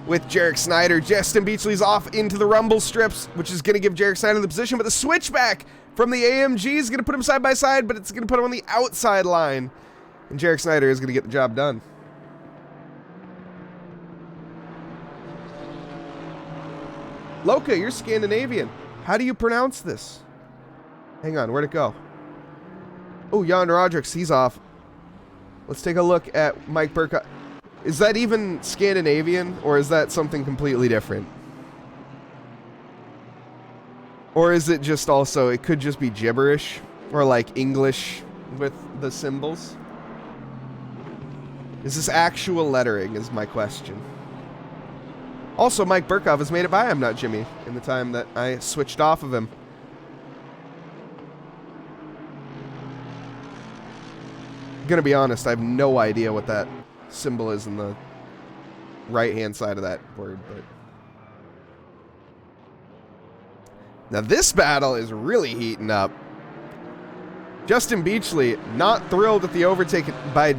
with Jarek Snyder. Justin Beachley's off into the rumble strips, which is going to give Jarek Snyder the position, but the switchback from the AMG is going to put him side by side, but it's going to put him on the outside line. And Jarek Snyder is going to get the job done. Loka, you're Scandinavian. How do you pronounce this? Hang on, where'd it go? Oh, Jan Roderick, he's off. Let's take a look at Mike Burkhoff. Is that even Scandinavian, or is that something completely different? Or is it just also, it could just be gibberish, or like English with the symbols? Is this actual lettering, is my question. Also, Mike Burkhoff has made it by I'm Not Jimmy in the time that I switched off of him. Gonna be honest, I have no idea what that symbol is in the right-hand side of that word, but... Now this battle is really heating up. Justin Beachley not thrilled at the overtake by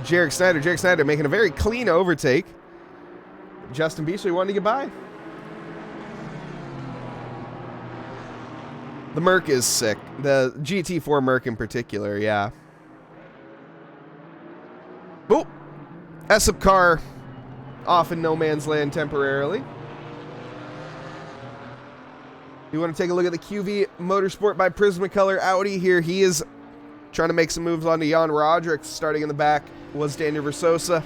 Jarek Snyder. Jarek Snyder making a very clean overtake. Justin Beachley wanted to get by. The Merc is sick. The GT4 Merc in particular, yeah. Oh! Essop car off in no man's land temporarily. You want to take a look at the QV Motorsport by Prismacolor Audi here. He is trying to make some moves onto Jan Roderick. Starting in the back was Daniel Versosa.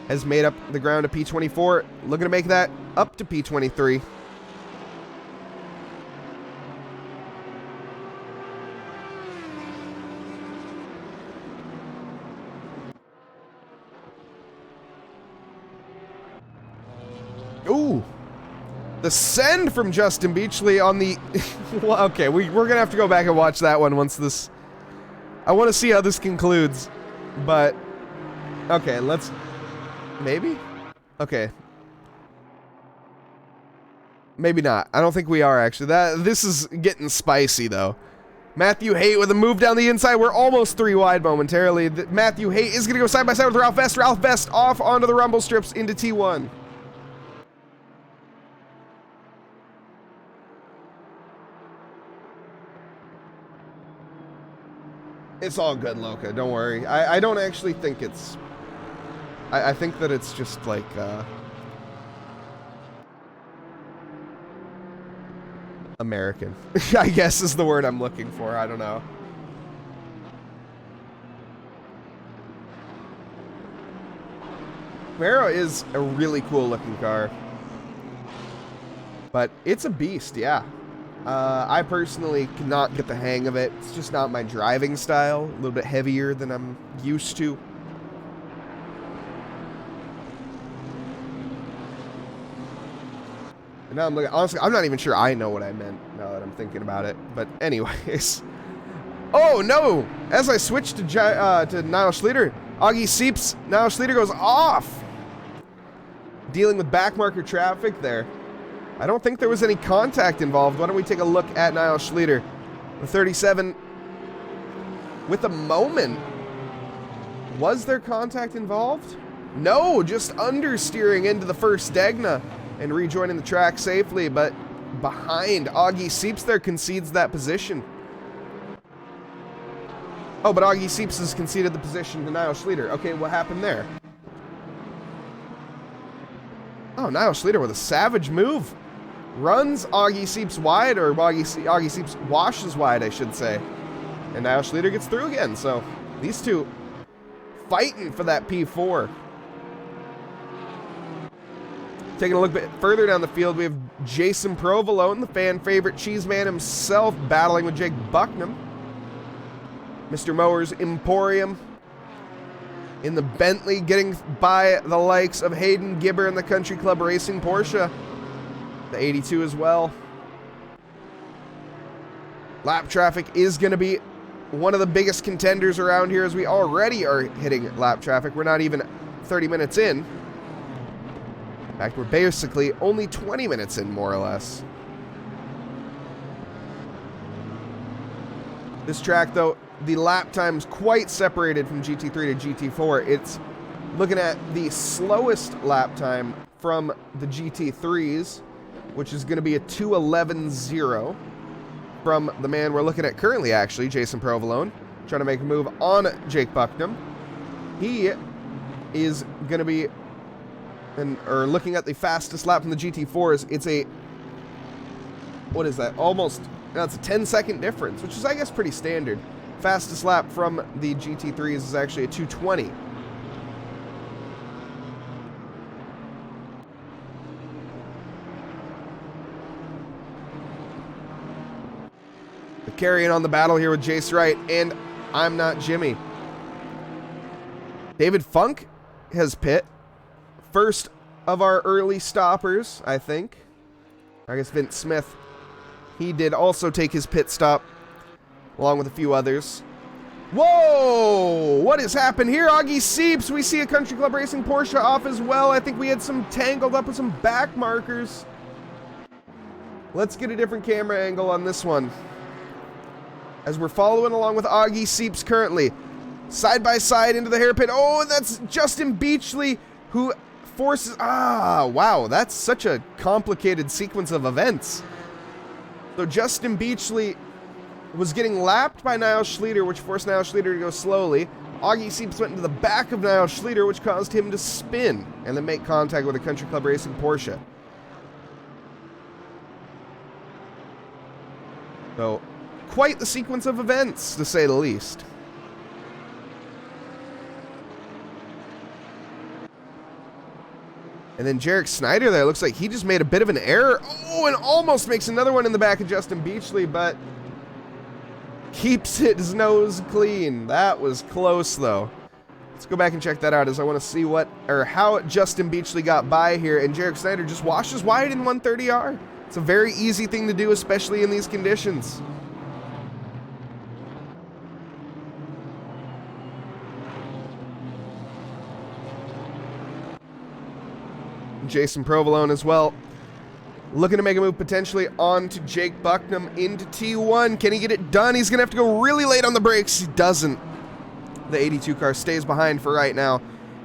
Has made up the ground to P24. Looking to make that up to P23. Ooh. The send from Justin Beachley on the... Well, okay, we're going to have to go back and watch that one once this... I want to see how this concludes. But... Okay, let's... Maybe? Okay. Maybe not. I don't think we are, actually. This is getting spicy, though. Matthew Haight with a move down the inside. We're almost 3 wide momentarily. Matthew Haight is going to go side by side with Ralph Vest. Ralph Vest off onto the rumble strips into T1. It's all good, Loka. Don't worry. I don't actually think it's... I think that it's just like... American. I guess is the word I'm looking for. I don't know. Camaro is a really cool looking car. But it's a beast, yeah. I personally cannot get the hang of it. It's just not my driving style. A little bit heavier than I'm used to. And now I'm looking, honestly, I'm not even sure I know what I meant now that I'm thinking about it. But anyways. Oh, no! As I switch to Niall Schlieder, Augie Seeps, Niall Schlieder goes off! Dealing with backmarker traffic there. I don't think there was any contact involved. Why don't we take a look at Niall Schlieder? The 37 with a moment. Was there contact involved? No, just understeering into the first Degna and rejoining the track safely, but behind. Augie Seeps there concedes that position. Oh, but Augie Seeps has conceded the position to Niall Schlieder. Okay, what happened there? Oh, Niall Schlieder with a savage move. Runs Augie Seeps wide, or Augie Seeps washes wide, I should say. And Niall Schlieder gets through again, so these two fighting for that P4. Taking a look a bit further down the field, we have Jason Provolone, the fan favorite Cheeseman himself, battling with Jake Bucknam. Mr. Mowers Emporium in the Bentley, getting by the likes of Hayden Gibber in the Country Club Racing Porsche. The 82 as well. Lap traffic is going to be one of the biggest contenders around here, as we already are hitting lap traffic. We're not even 30 minutes in. In fact, we're basically only 20 minutes in, more or less. This track, though, the lap time's quite separated from GT3 to GT4. It's looking at the slowest lap time from the GT3s, which is going to be a 2:11.0 from the man we're looking at currently, actually, Jason Provolone, trying to make a move on Jake Bucknam. He is going to be, looking at the fastest lap from the GT4s, it's a, what is that, that's a 10-second difference, which is, I guess, pretty standard. Fastest lap from the GT3s is actually a 2:20. Carrying on the battle here with Jace Wright, and I'm Not Jimmy. David Funk has pit. First of our early stoppers, I think. I guess Vince Smith, he did also take his pit stop, along with a few others. Whoa! What has happened here? Augie Seeps, we see a Country Club Racing Porsche off as well. I think we had some tangled up with some back markers. Let's get a different camera angle on this one, as we're following along with Augie Seeps currently. Side by side into the hairpin. Oh, and that's Justin Beachley who forces... wow, that's such a complicated sequence of events. So Justin Beachley was getting lapped by Niall Schlieder, which forced Niall Schlieder to go slowly. Augie Seeps went into the back of Niall Schlieder, which caused him to spin and then make contact with a Country Club Racing Porsche. So, quite the sequence of events, to say the least. And then Jarek Snyder there, looks like he just made a bit of an error. Oh, and almost makes another one in the back of Justin Beachley, but keeps his nose clean. That was close, though. Let's go back and check that out, as I want to see how Justin Beachley got by here, and Jarek Snyder just washes wide in 130R. It's a very easy thing to do, especially in these conditions. Jason Provolone as well, looking to make a move potentially onto Jake Bucknam into T1. Can he get it done? He's going to have to go really late on the brakes. He doesn't. The 82 car stays behind for right now,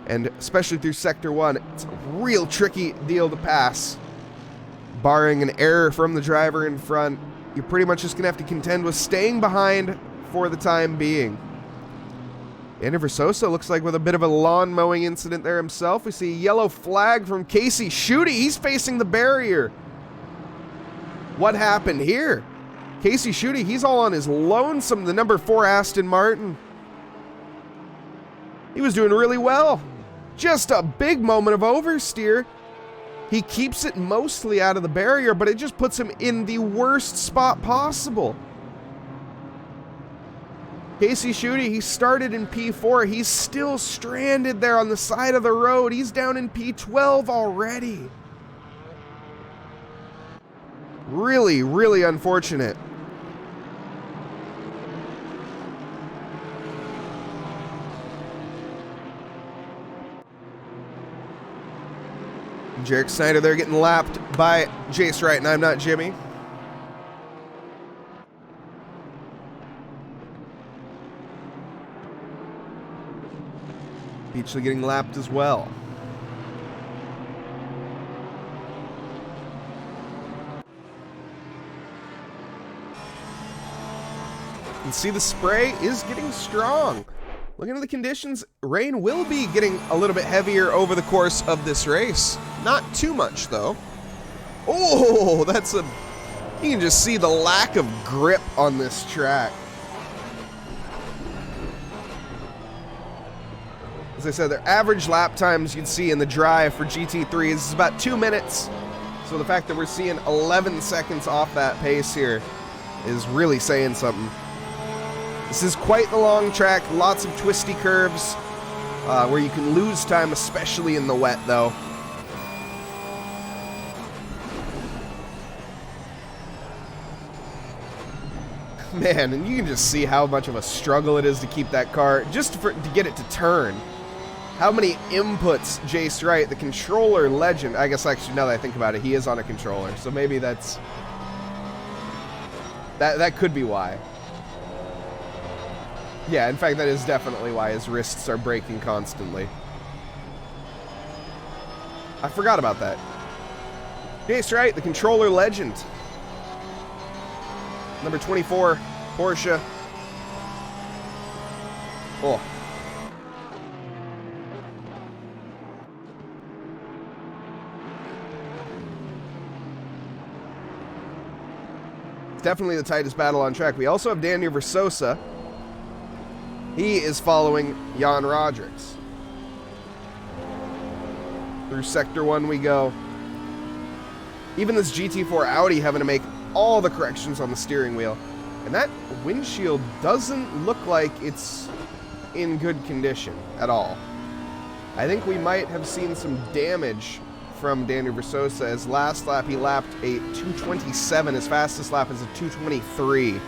and especially through Sector 1, it's a real tricky deal to pass. Barring an error from the driver in front, you're pretty much just going to have to contend with staying behind for the time being. Andy Versosa looks like with a bit of a lawn mowing incident there himself. We see a yellow flag from Casey Schutte. He's facing the barrier. What happened here? Casey Schutte, he's all on his lonesome, the number 4 Aston Martin. He was doing really well. Just a big moment of oversteer. He keeps it mostly out of the barrier, but it just puts him in the worst spot possible. Casey Schutte, he started in P4. He's still stranded there on the side of the road. He's down in P12 already. Really, really unfortunate. Jarek Snyder there getting lapped by Jace Wright, and I'm not Jimmy. Beachley getting lapped as well. You can see the spray is getting strong. Looking at the conditions, rain will be getting a little bit heavier over the course of this race. Not too much, though. Oh, that's a... You can just see the lack of grip on this track. As I said, their average lap times you'd see in the drive for GT3 is about 2 minutes. So the fact that we're seeing 11 seconds off that pace here is really saying something. This is quite the long track, lots of twisty curves where you can lose time, especially in the wet, though. Man, and you can just see how much of a struggle it is to keep that car, just to get it to turn. How many inputs Jace Wright, the controller legend, I guess actually now that I think about it, he is on a controller, so maybe that's... That could be why. Yeah, in fact, that is definitely why his wrists are breaking constantly. I forgot about that. Jace Wright, the controller legend. Number 24, Porsche. Oh. It's definitely the tightest battle on track. We also have Daniel Versosa. He is following Jan Rodricks. Through Sector 1 we go. Even this GT4 Audi having to make all the corrections on the steering wheel. And that windshield doesn't look like it's in good condition at all. I think we might have seen some damage from Daniel Versosa, as last lap he lapped a 2:27. His fastest lap is a 2:23.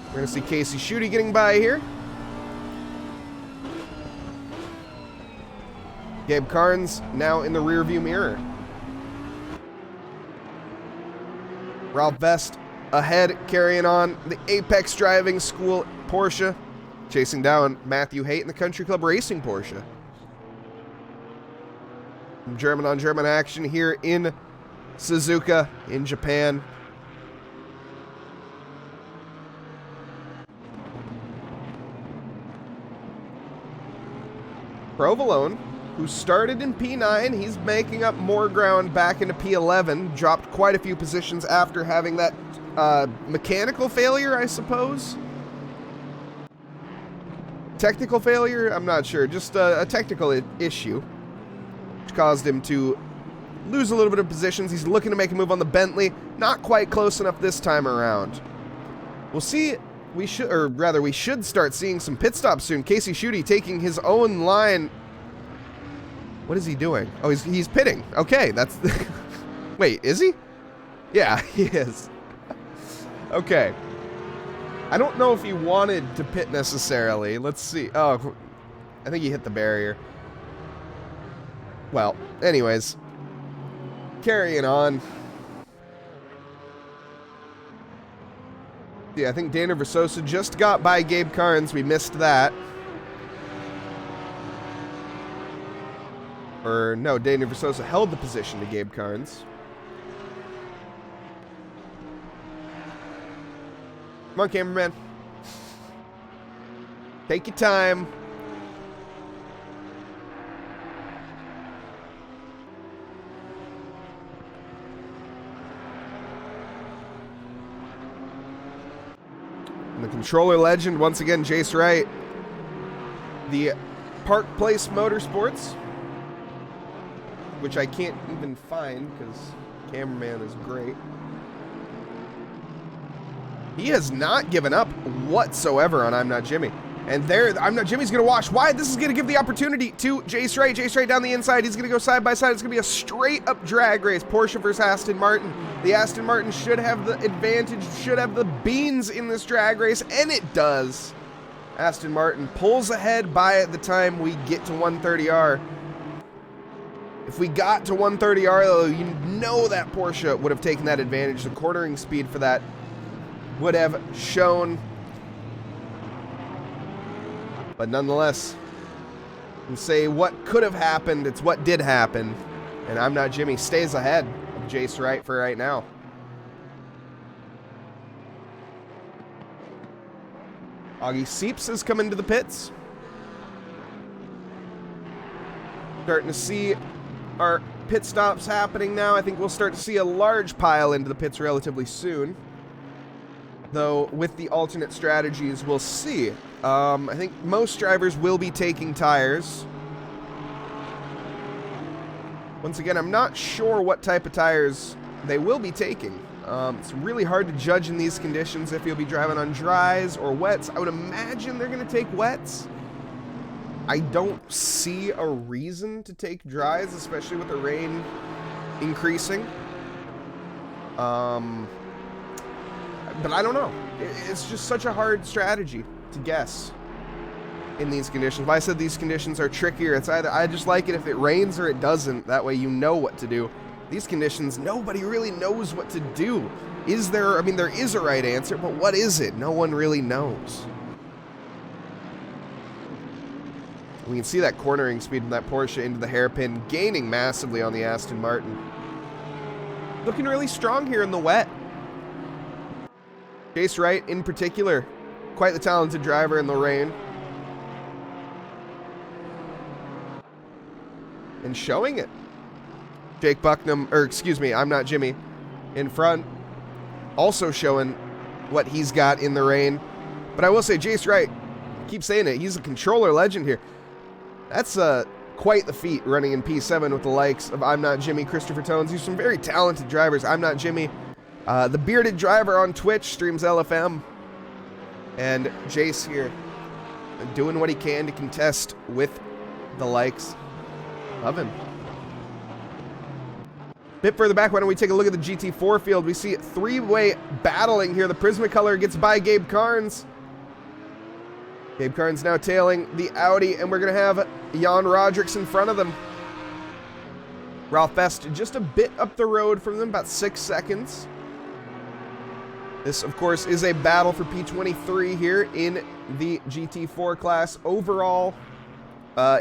We're going to see Casey Schutte getting by here. Gabe Carnes now in the rearview mirror. Ralph Vest ahead, carrying on the Apex Driving School Porsche, chasing down Matthew Haight in the Country Club Racing Porsche. German on German action here in Suzuka in Japan. Provolone, who started in P9, he's making up more ground back into P11, dropped quite a few positions after having that mechanical failure, I suppose. Technical failure? I'm not sure. Just a technical issue, which caused him to lose a little bit of positions. He's looking to make a move on the Bentley. Not quite close enough this time around. We'll see. We should start seeing some pit stops soon. Casey Schutte taking his own line. What is he doing? Oh, he's pitting. Okay, that's... Wait, is he? Yeah, he is. Okay. I don't know if he wanted to pit necessarily. Let's see. Oh, I think he hit the barrier. Well, anyways. Carrying on. Yeah, I think Daniel Versosa just got by Gabe Carnes. We missed that. Or, no, Daniel Versosa held the position to Gabe Carnes. Come on, cameraman. Take your time. And the controller legend, once again, Jace Wright. The Park Place Motorsports, which I can't even find because cameraman is great. He has not given up whatsoever on I'm Not Jimmy. And there, I'm Not Jimmy's going to wash wide. This is going to give the opportunity to Jace Wright. Jace Wright down the inside. He's going to go side by side. It's going to be a straight-up drag race. Porsche versus Aston Martin. The Aston Martin should have the advantage, should have the beans in this drag race, and it does. Aston Martin pulls ahead by the time we get to 130R. If we got to 130R, though, you know that Porsche would have taken that advantage. The cornering speed for that would have shown. But nonetheless, you say what could have happened, it's what did happen. And I'm Not Jimmy stays ahead of Jace Wright for right now. Augie Seeps has come into the pits. Starting to see our pit stops happening now. I think we'll start to see a large pile into the pits relatively soon. Though, with the alternate strategies, we'll see. I think most drivers will be taking tires. Once again, I'm not sure what type of tires they will be taking. It's really hard to judge in these conditions if you'll be driving on dries or wets. I would imagine they're going to take wets. I don't see a reason to take dries, especially with the rain increasing. But I don't know. It's just such a hard strategy to guess in these conditions. If I said these conditions are trickier, it's either I just like it if it rains or it doesn't. That way you know what to do. These conditions, nobody really knows what to do. Is there, I mean, there is a right answer, but what is it? No one really knows. We can see that cornering speed from that Porsche into the hairpin, gaining massively on the Aston Martin. Looking really strong here in the wet. Jace Wright, in particular, quite the talented driver in the rain. And showing it. Jake Bucknam, or excuse me, I'm Not Jimmy, in front. Also showing what he's got in the rain. But I will say, Jace Wright, I keep saying it, he's a controller legend here. That's quite the feat, running in P7 with the likes of I'm Not Jimmy, Christopher Tones. These are some very talented drivers. I'm Not Jimmy, the bearded driver on Twitch, streams LFM. And Jace here, doing what he can to contest with the likes of him. Bit further back, why don't we take a look at the GT4 field? We see three-way battling here. The Prismacolor gets by Gabe Carnes. Gabe Carnes now tailing the Audi, and we're going to have Jan Rodricks in front of them. Ralph Best just a bit up the road from them, about 6 seconds. This, of course, is a battle for P23 here in the GT4 class. Overall,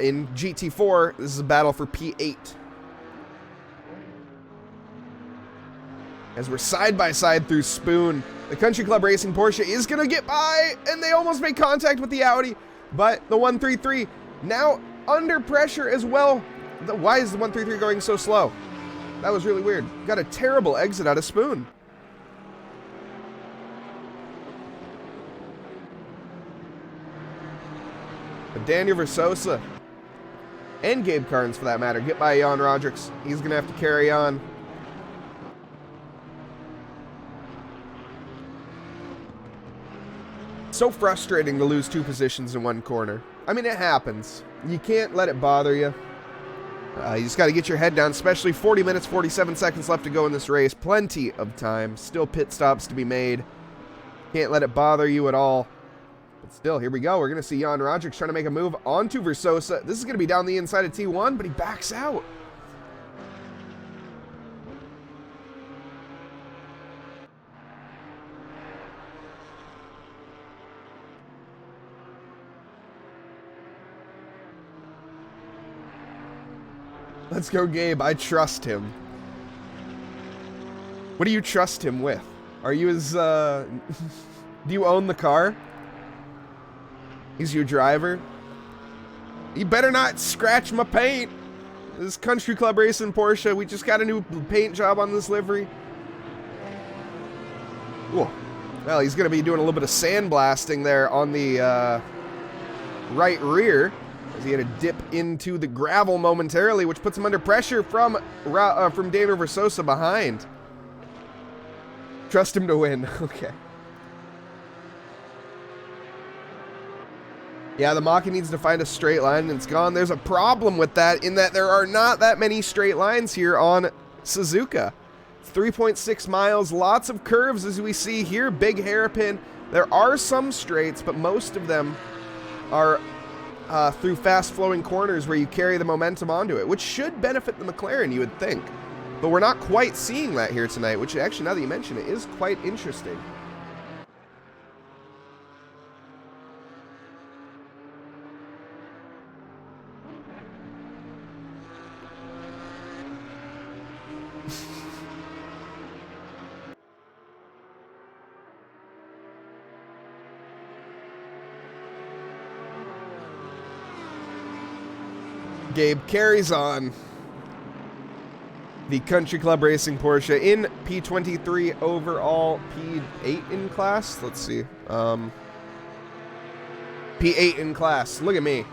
in GT4, this is a battle for P8. As we're side by side through Spoon, the Country Club Racing Porsche is going to get by, and they almost make contact with the Audi, but the 133 now under pressure as well. Why is the 133 going so slow? That was really weird. Got a terrible exit out of Spoon. But Daniel Versosa, and Gabe Carnes for that matter, get by Jan Rodricks. He's going to have to carry on. So frustrating to lose 2 positions in one corner. I mean, it happens. You can't let it bother you. You just got to get your head down, especially 40 minutes, 47 seconds left to go in this race. Plenty of time. Still pit stops to be made. Can't let it bother you at all. But still, here we go. We're going to see Jan Rodricks trying to make a move onto Versosa. This is going to be down the inside of T1, but he backs out. Let's go, Gabe. I trust him. What do you trust him with? Are you his, do you own the car? He's your driver? You better not scratch my paint. This Country Club Racing Porsche, we just got a new paint job on this livery. Whoa. Well, he's going to be doing a little bit of sandblasting there on the right rear. As he had to dip into the gravel momentarily, which puts him under pressure from Daniel Versosa behind. Trust him to win. Okay. Yeah, the Maka needs to find a straight line, and it's gone. There's a problem with that, in that there are not that many straight lines here on Suzuka. 3.6 miles, lots of curves as we see here, big hairpin. There are some straights, but most of them are through fast-flowing corners where you carry the momentum onto it, which should benefit the McLaren, you would think. But we're not quite seeing that here tonight, which actually, now that you mention it, is quite interesting. Gabe carries on the Country Club Racing Porsche in P23 overall, P8 in class. Let's see. P8 in class. Look at me.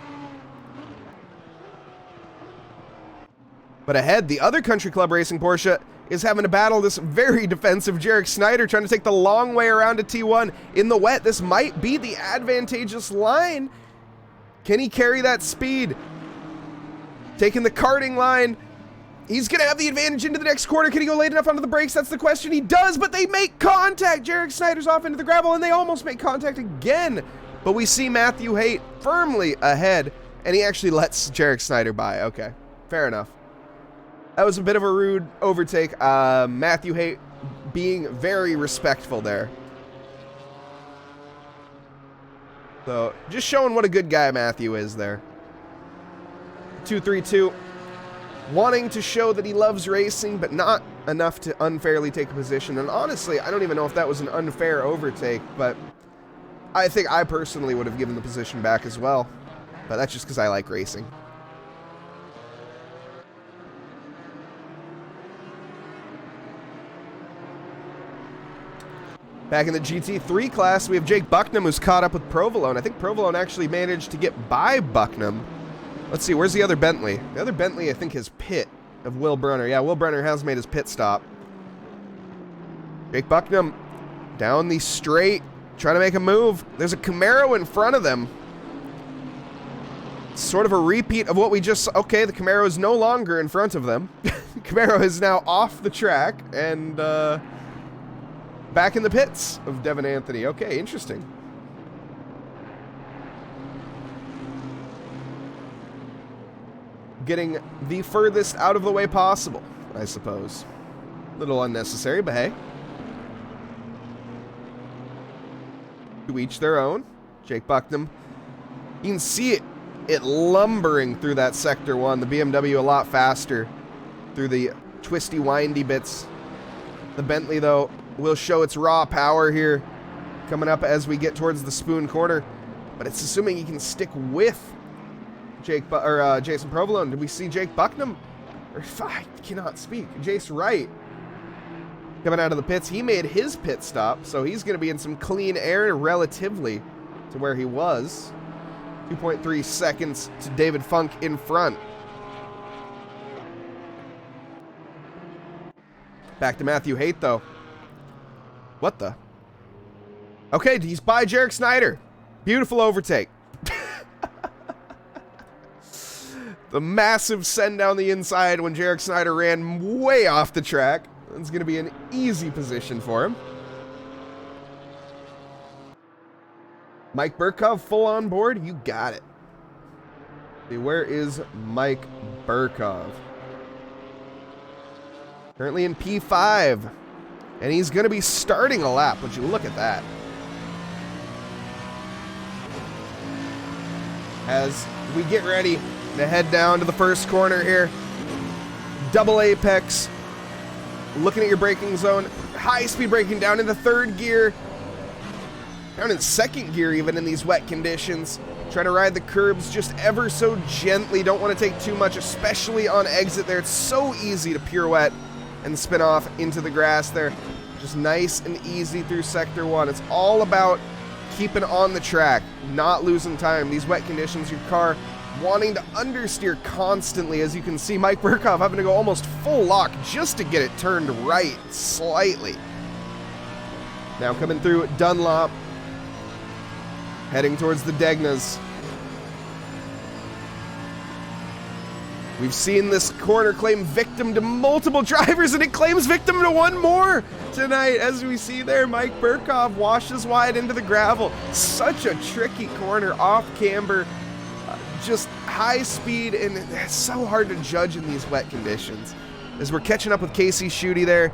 But ahead, the other Country Club Racing Porsche is having to battle this very defensive Jarek Snyder, trying to take the long way around to T1 in the wet. This might be the advantageous line. Can he carry that speed? Taking the karting line. He's going to have the advantage into the next corner. Can he go late enough onto the brakes? That's the question. He does, but they make contact. Jarek Snyder's off into the gravel, and they almost make contact again. But we see Matthew Haight firmly ahead, and he actually lets Jarek Snyder by. Okay, fair enough. That was a bit of a rude overtake. Matthew Haight being very respectful there. So, just showing what a good guy Matthew is there. 2-3-2. Wanting to show that he loves racing, but not enough to unfairly take a position. And honestly, I don't even know if that was an unfair overtake, but I think I personally would have given the position back as well. But that's just because I like racing. Back in the GT3 class, we have Jake Bucknam, who's caught up with Provolone. I think Provolone actually managed to get by Bucknam. Let's see, where's the other Bentley? The other Bentley, I think, is pit of Will Brunner. Yeah, Will Brunner has made his pit stop. Jake Bucknam down the straight, trying to make a move. There's a Camaro in front of them. Sort of a repeat of what we just saw. Okay, the Camaro is no longer in front of them. Camaro is now off the track and back in the pits of Devin Anthony. Okay, interesting. Getting the furthest out of the way possible, I suppose. A little unnecessary, but hey. To each their own. Jake Bucknam. You can see it lumbering through that Sector 1. The BMW a lot faster through the twisty, windy bits. The Bentley, though, will show its raw power here coming up as we get towards the Spoon Corner. But it's assuming he can stick with Jason Provolone. Did we see Jake Bucknam? I cannot speak. Jace Wright coming out of the pits. He made his pit stop, so he's going to be in some clean air relatively to where he was. 2.3 seconds to David Funk in front. Back to Matthew Haight, though. What the? Okay, he's by Jarek Snyder. Beautiful overtake. The massive send down the inside when Jarek Snyder ran way off the track. It's going to be an easy position for him. Mike Burkov full on board? You got it. See, where is Mike Burkov? Currently in P5. And he's going to be starting a lap. Would you look at that? As we get ready to head down to the first corner here. Double apex. Looking at your braking zone. High speed braking down into third gear. Down in second gear even in these wet conditions. Trying to ride the curbs just ever so gently. Don't want to take too much, especially on exit there. It's so easy to pirouette and spin off into the grass there. Just nice and easy through Sector 1. It's all about keeping on the track, not losing time. These wet conditions, your car wanting to understeer constantly. As you can see, Mike Burkov having to go almost full lock just to get it turned right slightly. Now coming through Dunlop, heading towards the Degnas. We've seen this corner claim victim to multiple drivers, and it claims victim to one more tonight. As we see there, Mike Burkov washes wide into the gravel. Such a tricky corner, off camber. just high speed, and it's so hard to judge in these wet conditions. As we're catching up with Casey Schutte there,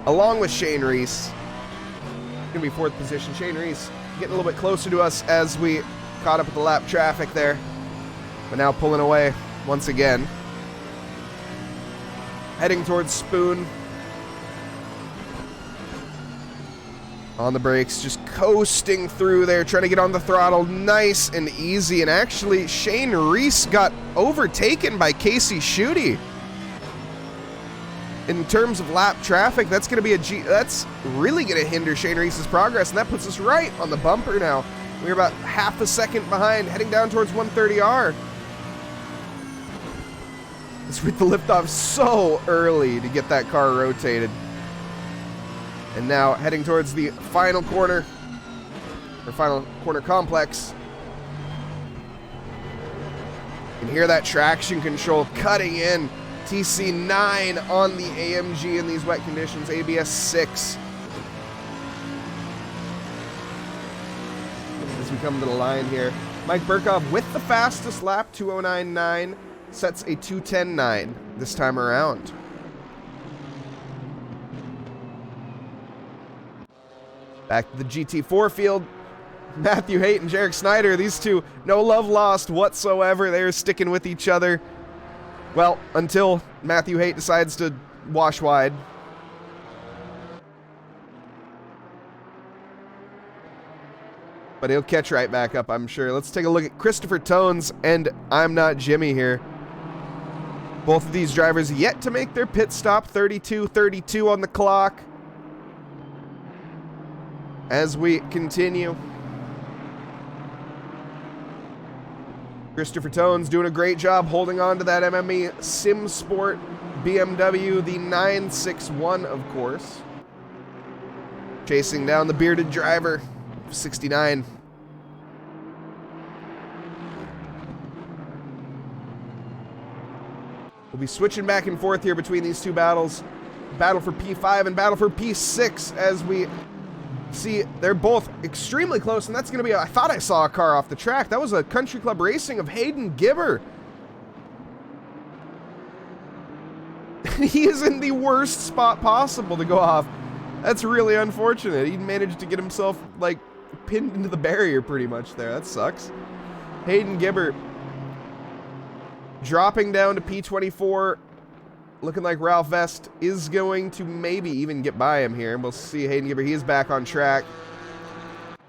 along with Shane Reese. Gonna be 4th position. Shane Reese getting a little bit closer to us as we caught up with the lap traffic there, but now pulling away once again. Heading towards Spoon. On the brakes, just coasting through there, trying to get on the throttle nice and easy. And actually, Shane Reese got overtaken by Casey Schutte. In terms of lap traffic, that's going to be that's really going to hinder Shane Reese's progress, and that puts us right on the bumper now. We're about half a second behind, heading down towards 130R. Let's read the liftoff so early to get that car rotated. And now heading towards the final corner, or final corner complex. You can hear that traction control cutting in. TC9 on the AMG in these wet conditions, ABS 6. As we come to the line here, Mike Burkhoff with the fastest lap, 209.9, sets a 210.9 this time around. Back to the GT4 field. Matthew Haight and Jarek Snyder, these two, no love lost whatsoever. They're sticking with each other. Well, until Matthew Haight decides to wash wide. But he'll catch right back up, I'm sure. Let's take a look at Christopher Tones and I'm Not Jimmy here. Both of these drivers yet to make their pit stop. 32-32 on the clock. As we continue. Christopher Tones doing a great job holding on to that MME Sim Sport BMW, the 961, of course. Chasing down the bearded driver, 69. We'll be switching back and forth here between these two battles. Battle for P5 and battle for P6 as we see they're both extremely close, and that's going to be I thought I saw a car off the track. That was a Country Club Racing of Hayden Gibber. He is in the worst spot possible to go off. That's really unfortunate. He managed to get himself, like, pinned into the barrier pretty much there. That sucks. Hayden Gibber dropping down to P24. Looking like Ralph Vest is going to maybe even get by him here. We'll see Hayden Gibber. He is back on track.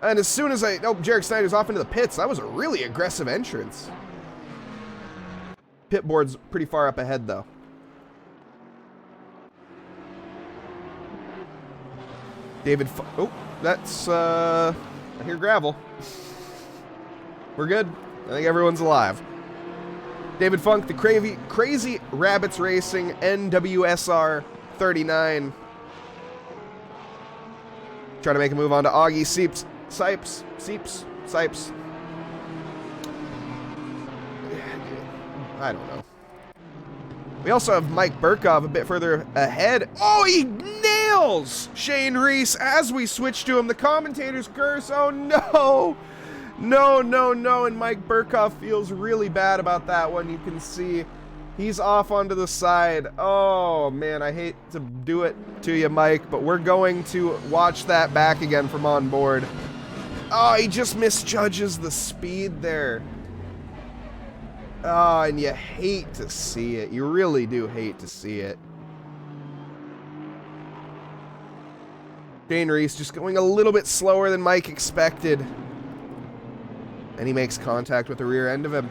And as soon as Jarek Snyder's off into the pits. That was a really aggressive entrance. Pit board's pretty far up ahead, though. Oh, that's, I hear gravel. We're good. I think everyone's alive. David Funk, the Crazy Rabbits Racing NWSR 39. Trying to make a move on to Augie Sipes. I don't know. We also have Mike Burkhoff a bit further ahead. Oh, he nails Shane Reese as we switch to him. The commentators curse. Oh, no. No. And Mike Burkhoff feels really bad about that one. You can see he's off onto the side. Oh, man, I hate to do it to you, Mike, but we're going to watch that back again from on board. Oh, he just misjudges the speed there. Oh, and you hate to see it. You really do hate to see it. Shane Reese just going a little bit slower than Mike expected. And he makes contact with the rear end of him.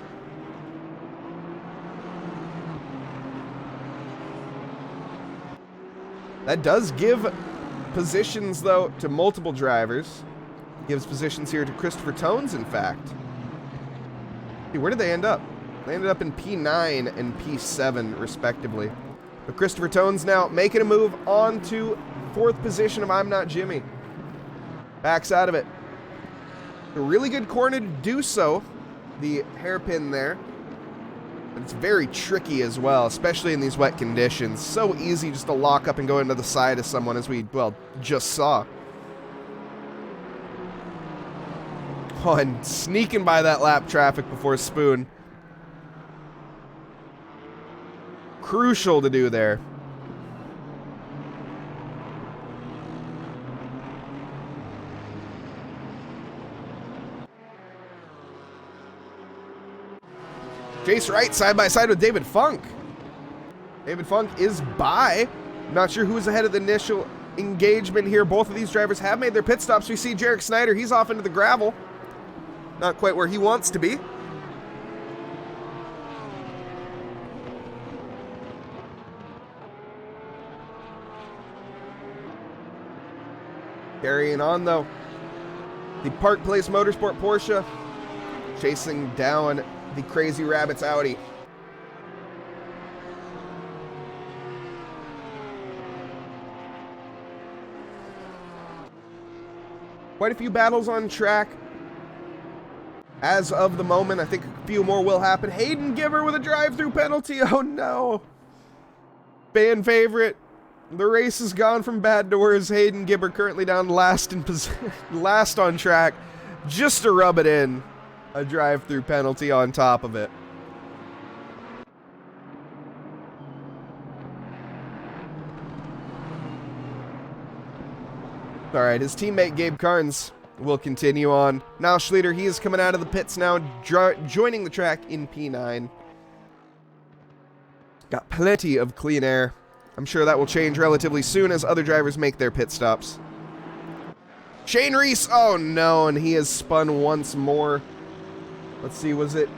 That does give positions, though, to multiple drivers. Gives positions here to Christopher Tones, in fact. Hey, where did they end up? They ended up in P9 and P7, respectively. But Christopher Tones now making a move on to 4th position of I'm Not Jimmy. Backs out of it. A really good corner to do so. The hairpin there. But it's very tricky as well, especially in these wet conditions. So easy just to lock up and go into the side of someone, as we, well, just saw. Oh, and sneaking by that lap traffic before Spoon. Crucial to do there. Jace Wright side by side with David Funk. David Funk is by. Not sure who's ahead of the initial engagement here. Both of these drivers have made their pit stops. We see Jarek Snyder. He's off into the gravel. Not quite where he wants to be. Carrying on though. The Park Place Motorsport Porsche chasing down the Crazy Rabbits Audi. Quite a few battles on track. As of the moment, I think a few more will happen. Hayden Giver with a drive-through penalty. Oh no. Fan favorite. The race has gone from bad to worse. Hayden Gibber currently down last last on track, just to rub it in. A drive-through penalty on top of it. All right, his teammate Gabe Carnes will continue on. Now Schlieder, he is coming out of the pits now, joining the track in P9. Got plenty of clean air. I'm sure that will change relatively soon as other drivers make their pit stops. Shane Reese, oh no, and he has spun once more. Let's see, was it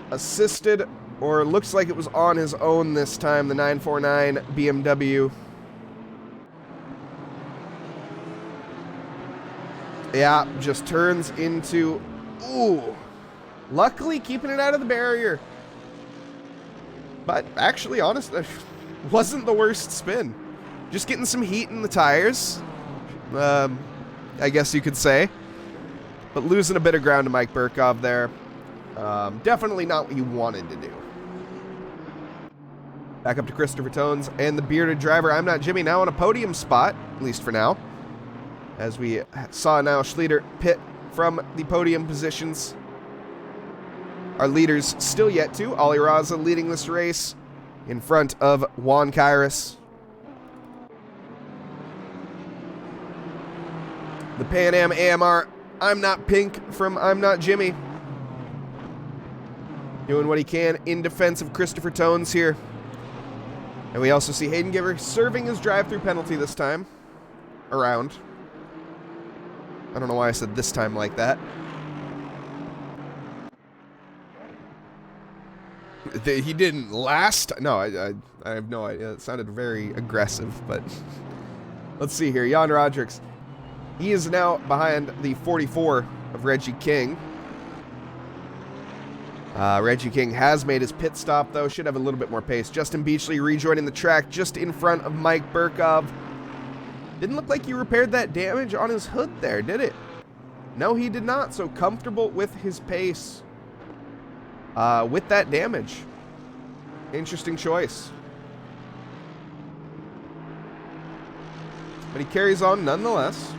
assisted or it looks like it was on his own this time, the 949 BMW. Yeah, just turns into, ooh, luckily keeping it out of the barrier. But actually, honestly, wasn't the worst spin. Just getting some heat in the tires, I guess you could say. But losing a bit of ground to Mike Burkov there. Definitely not what you wanted to do. Back up to Christopher Tones and the bearded driver. I'm Not Jimmy now on a podium spot, at least for now. As we saw now Schlieder pit from the podium positions. Our leaders still yet to. Ali Raza leading this race in front of Juan Kairos. The Pan Am AMR, I'm Not Pink from I'm Not Jimmy. Doing what he can in defense of Christopher Tones here. And we also see Hayden Giver serving his drive-through penalty this time around. I don't know why I said this time like that. He didn't last. No, I have no idea. It sounded very aggressive, but let's see here. Jan Rodrigues. He is now behind the 44 of Reggie King. Reggie King has made his pit stop, though. Should have a little bit more pace. Justin Beachley rejoining the track just in front of Mike Burkov. Didn't look like he repaired that damage on his hood there, did it? No, he did not. So comfortable with his pace. With that damage. Interesting choice. But he carries on nonetheless.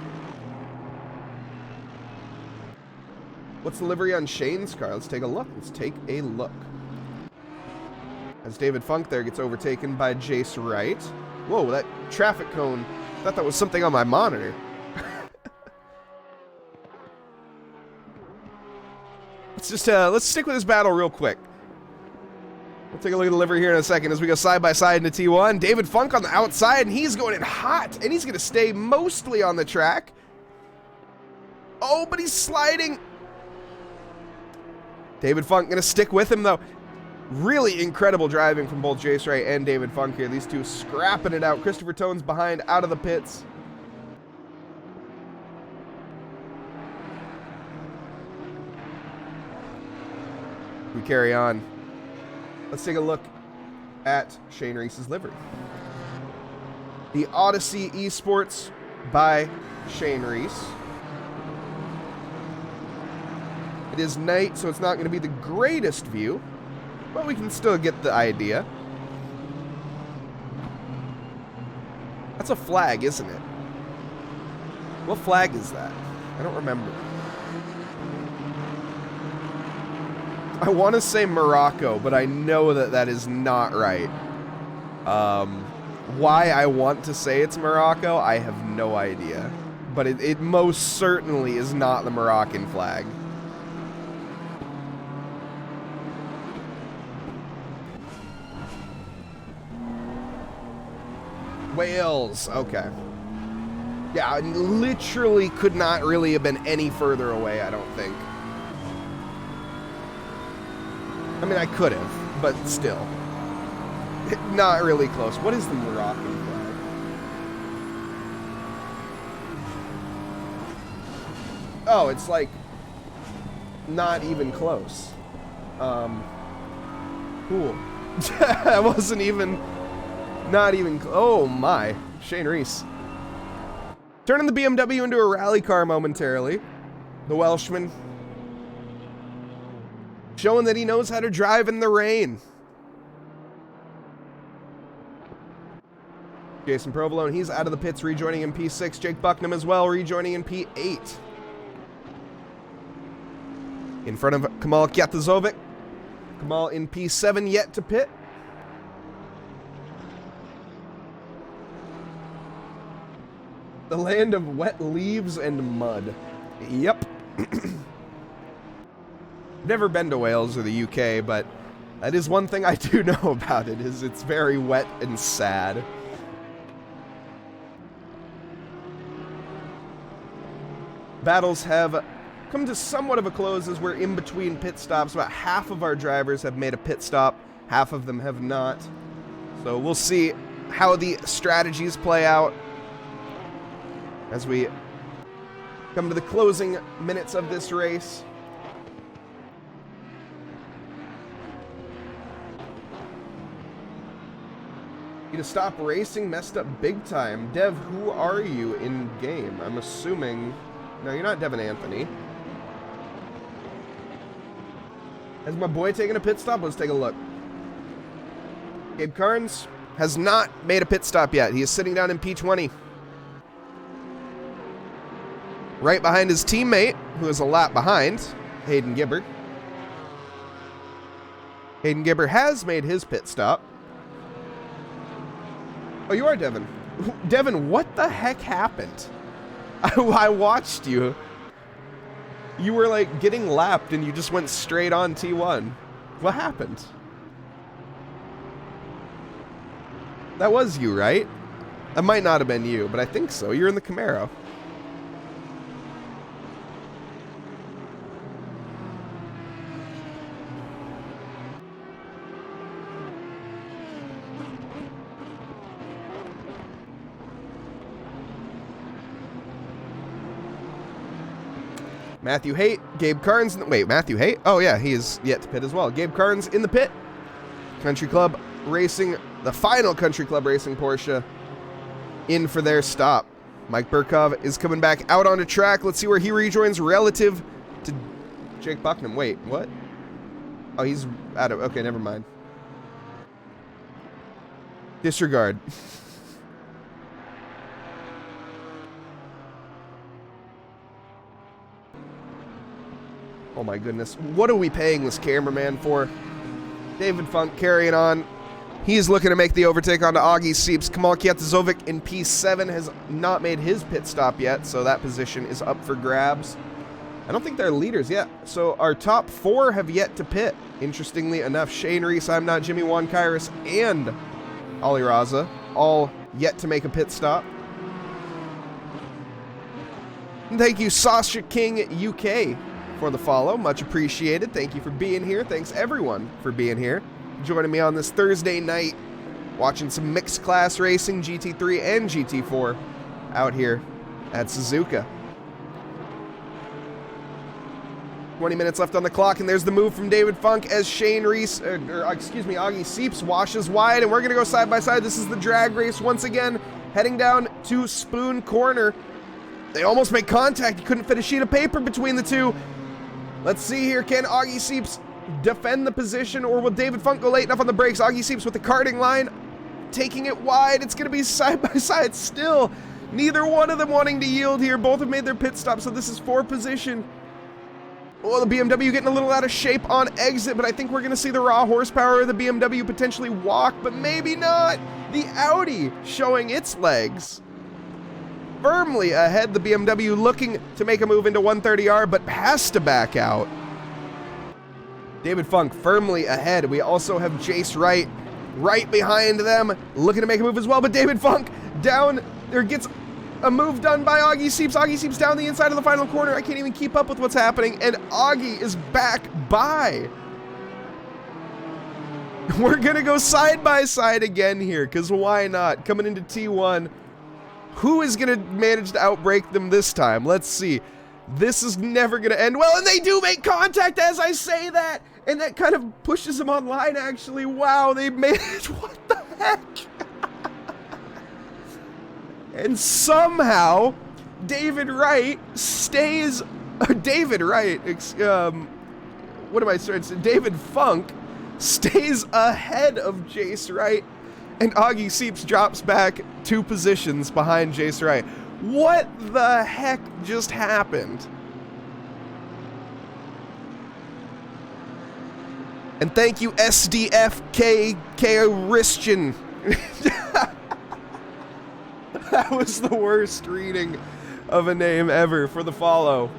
What's the livery on Shane's car? Let's take a look. As David Funk there gets overtaken by Jace Wright. Whoa, that traffic cone. I thought that was something on my monitor. Let's stick with this battle real quick. We'll take a look at the livery here in a second as we go side by side into T1. David Funk on the outside, and he's going in hot, and he's going to stay mostly on the track. Oh, but he's sliding. David Funk going to stick with him, though. Really incredible driving from both Jace Wright and David Funk here. These two scrapping it out. Christopher Tones behind, out of the pits. We carry on. Let's take a look at Shane Reese's livery. The Odyssey Esports by Shane Reese. It is night, so it's not going to be the greatest view, but we can still get the idea. That's a flag, isn't it? What flag is that? I don't remember. I want to say Morocco, but I know that that is not right. Why I want to say it's Morocco, I have no idea. But it most certainly is not the Moroccan flag. Wales, okay. Yeah, I literally could not really have been any further away, I don't think. I mean, I could have, but still. Not really close. What is the Moroccan flag? Oh, it's like not even close. Cool. I wasn't even... Not even... Oh, my. Shane Reese. Turning the BMW into a rally car momentarily. The Welshman. Showing that he knows how to drive in the rain. Jason Provolone, he's out of the pits, rejoining in P6. Jake Bucknam as well, rejoining in P8. In front of Kamal Kyatazovic. Kamal in P7, yet to pit. The land of wet leaves and mud. Yep. Never been to Wales or the UK, but that is one thing I do know about it, is it's very wet and sad. Battles have come to somewhat of a close as we're in between pit stops. About half of our drivers have made a pit stop, half of them have not. So we'll see how the strategies play out as we come to the closing minutes of this race. You to stop racing, messed up big time. Dev, who are you in game? I'm assuming... No, you're not Devin Anthony. Has my boy taken a pit stop? Let's take a look. Gabe Carnes has not made a pit stop yet. He is sitting down in P20. Right behind his teammate, who is a lap behind, Hayden Gibbard. Hayden Gibbard has made his pit stop. Oh, you are Devin. Devin, what the heck happened? I watched you. You were like getting lapped and you just went straight on T1. What happened? That was you, right? That might not have been you, but I think so. You're in the Camaro. Matthew Haight, Gabe Carnes. Wait, Matthew Haight? Oh, yeah, he is yet to pit as well. Gabe Carnes in the pit. Country Club Racing, the final Country Club Racing Porsche, in for their stop. Mike Burkov is coming back out onto track. Let's see where he rejoins relative to Jake Bucknam. Wait, what? Oh, he's out of... Okay, never mind. Disregard. Oh my goodness. What are we paying this cameraman for? David Funk carrying on. He's looking to make the overtake onto Augie Seeps. Kamal Kyatazovic in P7 has not made his pit stop yet, so that position is up for grabs. I don't think they're leaders yet. So our top four have yet to pit. Interestingly enough, Shane Reese, I'm Not Jimmy Juan Kairos, and Ali Raza all yet to make a pit stop. And thank you, Sasha King UK, for the follow. Much appreciated. Thank you for being here. Thanks everyone for being here. Joining me on this Thursday night, watching some mixed class racing, GT3 and GT4 out here at Suzuka. 20 minutes left on the clock, and there's the move from David Funk as Shane Reese, Augie Seeps washes wide, and we're gonna go side by side. This is the drag race once again, heading down to Spoon Corner. They almost make contact. You couldn't fit a sheet of paper between the two. Let's see here. Can Augie Seeps defend the position, or will David Funk go late enough on the brakes? Augie Seeps with the karting line, taking it wide. It's going to be side by side still. Neither one of them wanting to yield here. Both have made their pit stop, so this is for position. Oh, the BMW getting a little out of shape on exit, but I think we're going to see the raw horsepower of the BMW potentially walk, but maybe not. The Audi showing its legs. Firmly ahead, the BMW looking to make a move into 130R, but has to back out. David Funk firmly ahead. We also have Jace Wright right behind them, looking to make a move as well, but David Funk down there gets a move done by Augie Seeps. Augie Seeps down the inside of the final corner. I can't even keep up with what's happening, and Augie is back by. We're gonna go side by side again here, because why not? Coming into T1. Who is gonna manage to outbreak them this time? Let's see. This is never gonna end well, and they do make contact as I say that, and that kind of pushes them online, actually. Wow, they managed. What the heck? And somehow, David Wright stays. David Wright, what am I starting to say? David Funk stays ahead of Jace Wright, and Augie Seeps drops back 2 positions behind Jace Wright. What the heck just happened? And thank you, SDFK Christian. That was the worst reading of a name ever for the follow.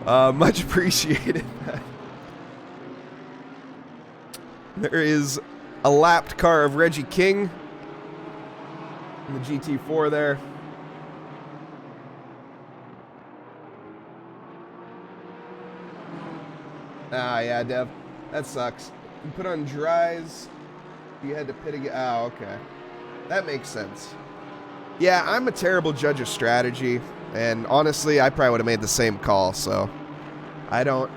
Much appreciated. There is a lapped car of Reggie King in the GT4 there. Ah, yeah, Dev. That sucks. You put on dries. You had to pit again. Oh, okay. That makes sense. Yeah, I'm a terrible judge of strategy, and honestly, I probably would have made the same call, so I don't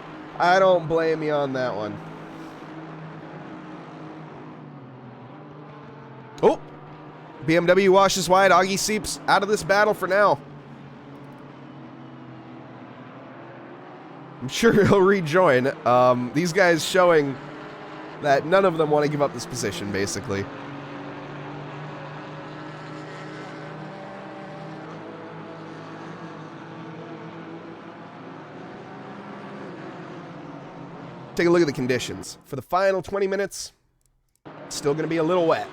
blame you on that one. Oh! BMW washes wide. Augie Seeps out of this battle for now. I'm sure he'll rejoin. These guys showing that none of them want to give up this position, basically. Take a look at the conditions. For the final 20 minutes, it's still going to be a little wet.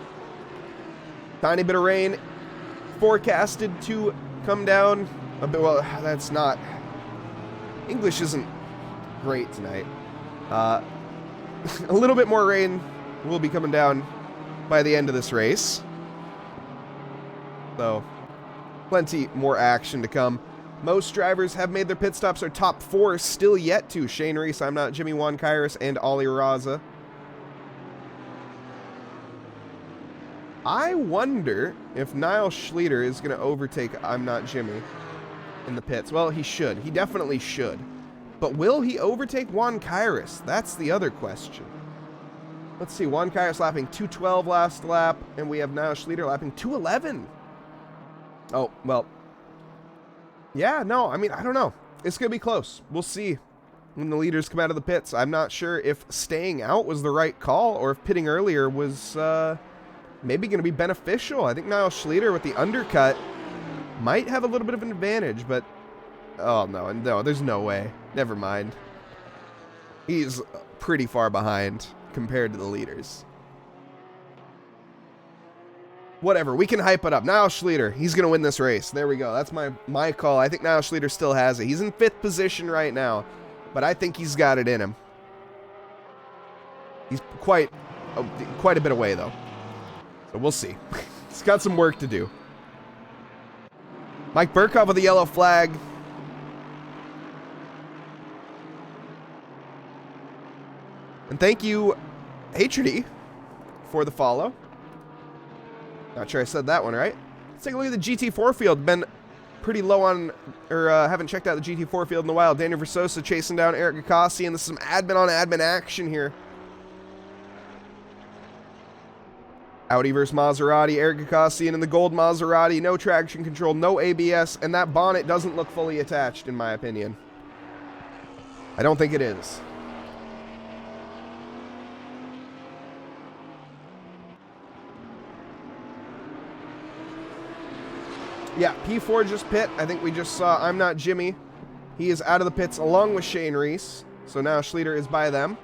Tiny bit of rain forecasted to come down a bit. Well, that's not... English isn't great tonight. A little bit more rain will be coming down by the end of this race. So, plenty more action to come. Most drivers have made their pit stops. Our top 4 still yet to. Shane Reese, I'm Not Jimmy, Juan Kairos, and Ollie Raza. I wonder if Niall Schleter is going to overtake I'm Not Jimmy in the pits. Well, he should. He definitely should. But will he overtake Juan Kairos? That's the other question. Let's see. Juan Kairos lapping 2:12 last lap, and we have Niall Schleter lapping 2:11. Oh, well. Yeah, no, I mean, I don't know. It's going to be close. We'll see when the leaders come out of the pits. I'm not sure if staying out was the right call or if pitting earlier was maybe going to be beneficial. I think Niall Schleter with the undercut might have a little bit of an advantage, but oh, no, there's no way. Never mind. He's pretty far behind compared to the leaders. Whatever, we can hype it up. Niall Schleter, he's going to win this race. There we go. That's my call. I think Niall Schleter still has it. He's in 5th position right now, but I think he's got it in him. He's quite a bit away, though. So we'll see. He's got some work to do. Mike Burkhoff with the yellow flag. And thank you, Hatredy, for the follow. Not sure I said that one right. Let's take a look at the GT4 field. Been pretty low on, or haven't checked out the GT4 field in a while. Daniel Versosa chasing down Eric Gakasi, and this is some admin on admin action here. Audi versus Maserati. Eric Gakasi in the gold Maserati. No traction control, no ABS, and that bonnet doesn't look fully attached, in my opinion. I don't think it is. Yeah, P4 just pit. I think we just saw I'm Not Jimmy. He is out of the pits along with Shane Reese. So now Schlieder is by them.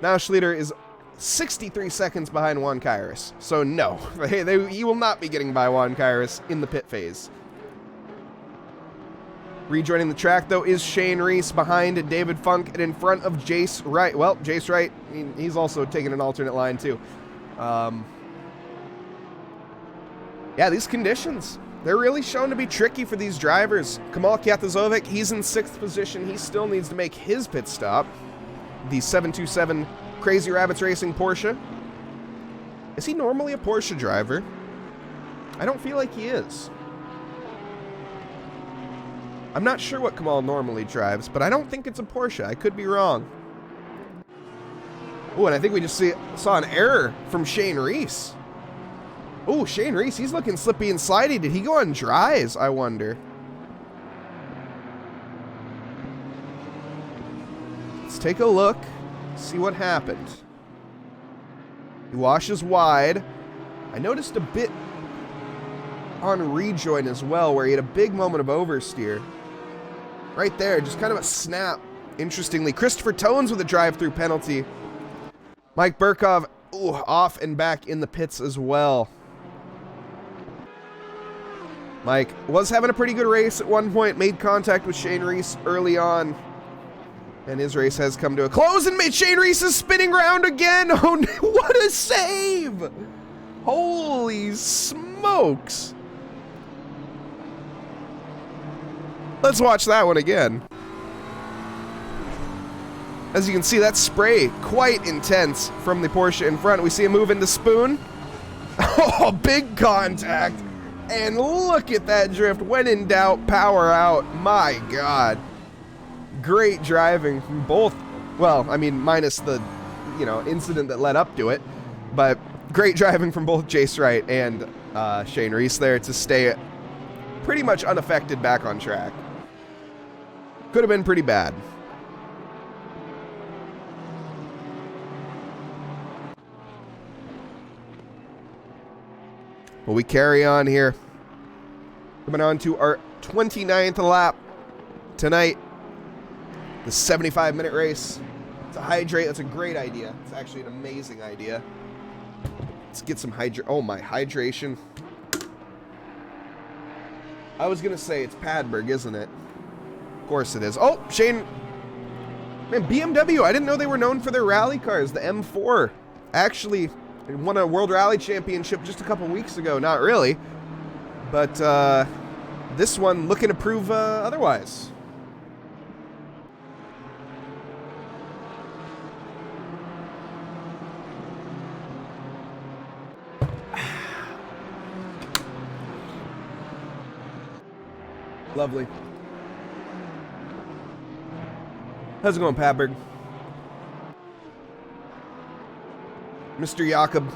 Now Schlieder is 63 seconds behind Juan Kairos. So no, he will not be getting by Juan Kairos in the pit phase. Rejoining the track, though, is Shane Reese behind David Funk and in front of Jace Wright. Well, Jace Wright, he's also taking an alternate line, too. Yeah, these conditions, they're really shown to be tricky for these drivers. Kamal Kyatazovic, he's in 6th position. He still needs to make his pit stop. The 727 Crazy Rabbits Racing Porsche. Is he normally a Porsche driver? I don't feel like he is. I'm not sure what Kamal normally drives, but I don't think it's a Porsche. I could be wrong. Oh, and I think we just saw an error from Shane Reese. Oh, Shane Reese, he's looking slippy and slidey. Did he go on dries, I wonder? Let's take a look, see what happened. He washes wide. I noticed a bit on rejoin as well, where he had a big moment of oversteer. Right there, just kind of a snap. Interestingly, Christopher Tones with a drive-through penalty. Mike Burkov, off and back in the pits as well. Mike was having a pretty good race at one point, made contact with Shane Reese early on. And his race has come to a close, and Shane Reese is spinning around again. Oh, what a save! Holy smokes. Let's watch that one again. As you can see, that spray quite intense from the Porsche in front. We see a move into Spoon. Oh, big contact. And look at that drift. When in doubt, power out. My God. Great driving from both. Well, I mean, minus the, incident that led up to it. But great driving from both Jace Wright and Shane Reese there to stay pretty much unaffected back on track. Could have been pretty bad. Well, we carry on here. Coming on to our 29th lap tonight. The 75-minute race. To hydrate, that's a great idea. It's actually an amazing idea. Let's get some hydration. I was going to say it's Padberg, isn't it? Of course it is. Oh, Shane. Man, BMW, I didn't know they were known for their rally cars. The M4 actually won a World Rally Championship just a couple weeks ago. Not really. But this one looking to prove otherwise. Lovely. How's it going, Padberg? Mr. Jakob.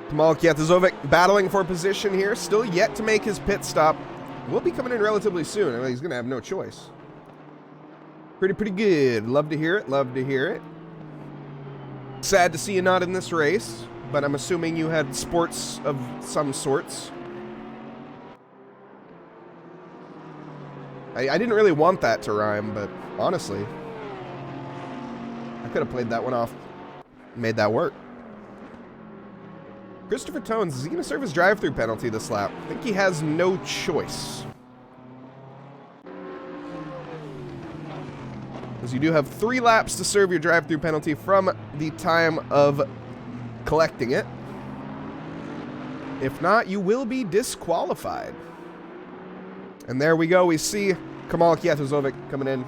Kamal Kyatazovic battling for position here. Still yet to make his pit stop. Will be coming in relatively soon. I mean, he's going to have no choice. Pretty good. Love to hear it. Love to hear it. Sad to see you not in this race, but I'm assuming you had sports of some sorts. I didn't really want that to rhyme, but honestly, I could have played that one off, made that work. Christopher Tones, is he going to serve his drive-through penalty this lap? I think he has no choice. Because you do have 3 laps to serve your drive-through penalty from the time of collecting it. If not, you will be disqualified. And there we go. We see Kamal Kyatazovic coming in.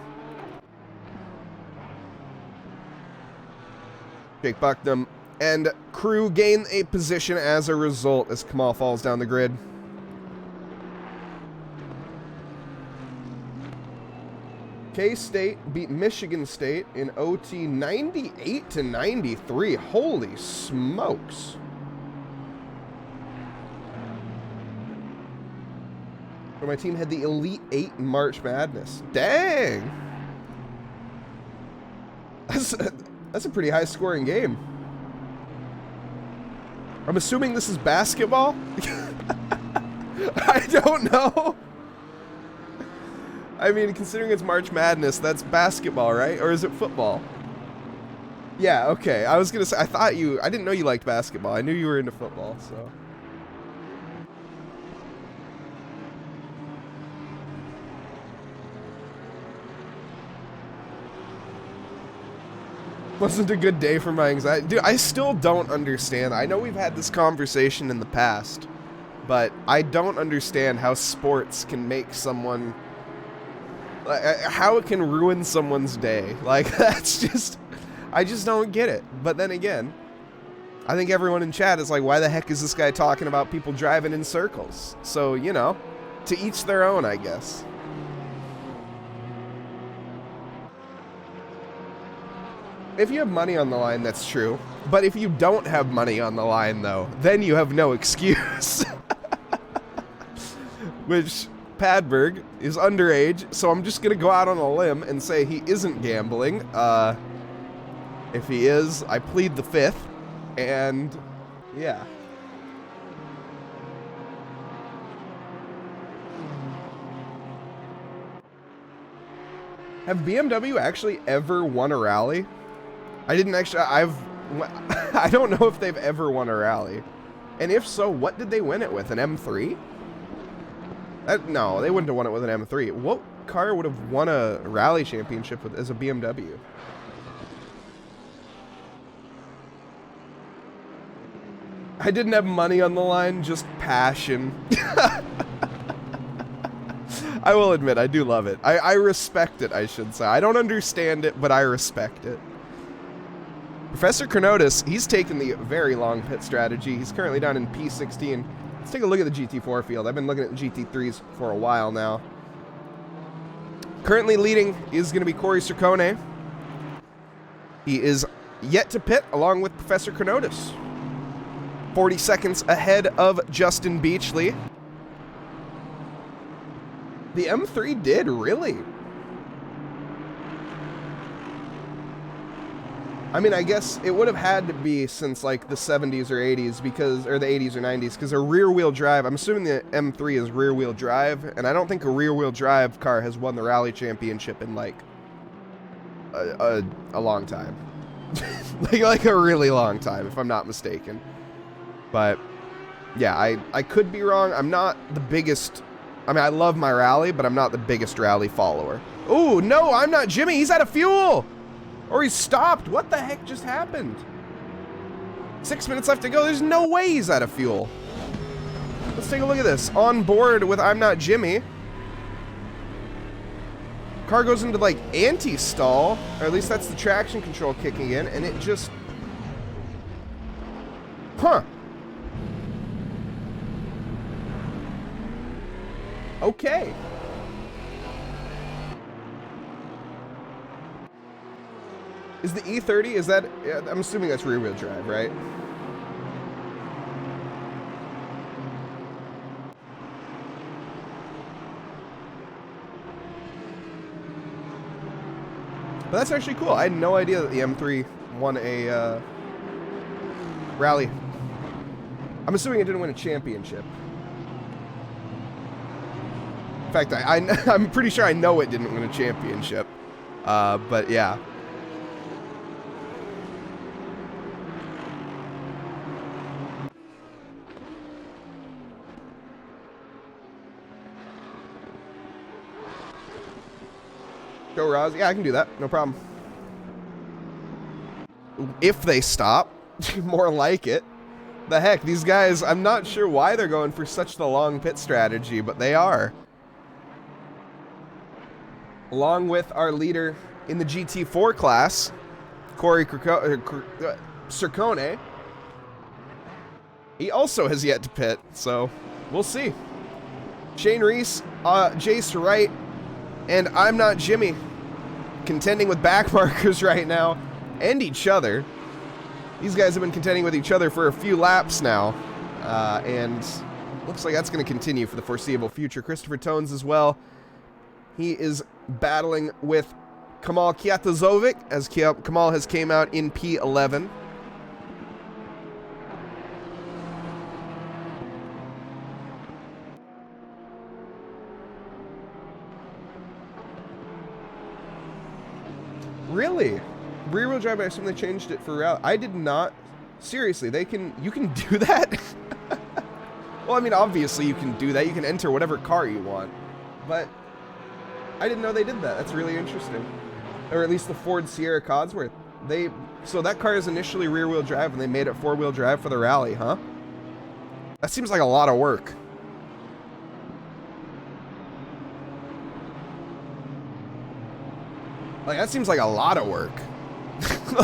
Jake Bucknam and crew gain a position as a result as Kamal falls down the grid. K-State beat Michigan State in OT 98-93. Holy smokes. My team had the Elite 8 in March Madness. Dang! That's a pretty high-scoring game. I'm assuming this is basketball? I don't know. I mean, considering it's March Madness, that's basketball, right? Or is it football? Yeah, okay. I was gonna say, I didn't know you liked basketball. I knew you were into football, so. Wasn't a good day for my anxiety. Dude, I still don't understand. I know we've had this conversation in the past, but I don't understand how sports can make someone... how it can ruin someone's day. Like, that's just... I just don't get it. But then again, I think everyone in chat is like, why the heck is this guy talking about people driving in circles? So, you know, to each their own, I guess. If you have money on the line, that's true. But if you don't have money on the line, though, then you have no excuse. Which, Padberg is underage, so I'm just going to go out on a limb and say he isn't gambling. If he is, I plead the fifth. And, yeah. Have BMW actually ever won a rally? I didn't actually, I don't know if they've ever won a rally. And if so, what did they win it with, an M3? No, they wouldn't have won it with an M3. What car would have won a rally championship with as a BMW? I didn't have money on the line, just passion. I will admit, I do love it. I respect it, I should say. I don't understand it, but I respect it. Professor Chronotis, he's taken the very long pit strategy. He's currently down in P16. Let's take a look at the GT4 field. I've been looking at the GT3s for a while now. Currently leading is going to be Corey Ciccone. He is yet to pit along with Professor Chronotis. 40 seconds ahead of Justin Beachley. The M3 did, really? I mean, I guess it would have had to be since like the 70s or 80s because, or the 80s or 90s, because a rear-wheel drive, I'm assuming the M3 is rear-wheel drive, and I don't think a rear-wheel drive car has won the rally championship in like a long time. like a really long time, if I'm not mistaken. But yeah, I could be wrong. I'm not the biggest, I mean, I love my rally, but I'm not the biggest rally follower. Ooh, no, I'm not Jimmy. He's out of fuel. Or he's stopped. What the heck just happened? 6 minutes left to go. There's no way he's out of fuel. Let's take a look at this. On board with I'm Not Jimmy. Car goes into like anti-stall, or at least that's the traction control kicking in, and it just... Huh. Okay. Is the E30, is that, I'm assuming that's rear-wheel drive, right? But that's actually cool. I had no idea that the M3 won a rally. I'm assuming it didn't win a championship. In fact, I'm pretty sure I know it didn't win a championship. But yeah. Go, Roz. Yeah, I can do that. No problem. If they stop, more like it. The heck, these guys, I'm not sure why they're going for such the long pit strategy, but they are. Along with our leader in the GT4 class, Corey Ciccone. He also has yet to pit, so we'll see. Shane Reese, Jace Wright, and I'm Not Jimmy contending with back markers right now, and each other. These guys have been contending with each other for a few laps now, and looks like that's going to continue for the foreseeable future. Christopher Tones as well. He is battling with Kamal Kiatazovic, as Kamal has came out in P11. rear-wheel drive, I assume they changed it for rally. I did not. Seriously, you can do that? Well, I mean, obviously you can do that. You can enter whatever car you want. But I didn't know they did that. That's really interesting. Or at least the Ford Sierra Codsworth. So that car is initially rear-wheel drive, and they made it four-wheel drive for the rally, huh? That seems like a lot of work. Like, that seems like a lot of work.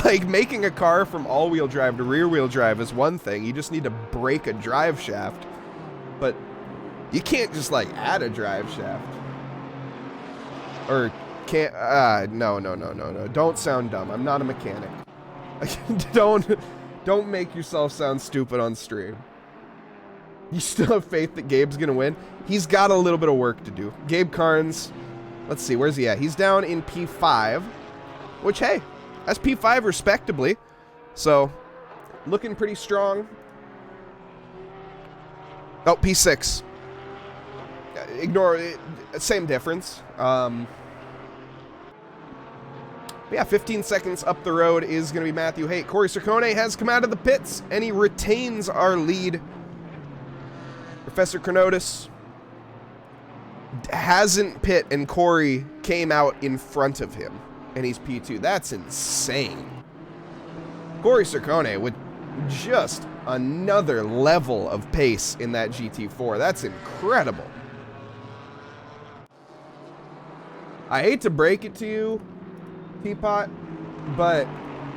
Like, making a car from all-wheel drive to rear-wheel drive is one thing. You just need to break a drive shaft. But you can't just, like, add a drive shaft. Or can't... no. Don't sound dumb. I'm not a mechanic. Don't make yourself sound stupid on stream. You still have faith that Gabe's gonna win? He's got a little bit of work to do. Gabe Carnes... Let's see, where's he at? He's down in P5, which, hey, that's P5 respectably. So, looking pretty strong. Oh, P6. Ignore it. Same difference. Yeah, 15 seconds up the road is going to be Matthew Haight. Corey Ciccone has come out of the pits, and he retains our lead. Professor Cronotis hasn't pit, and Corey came out in front of him, and he's P2. That's insane. Corey Ciccone with just another level of pace in that GT4. That's incredible. I hate to break it to you, Teapot, but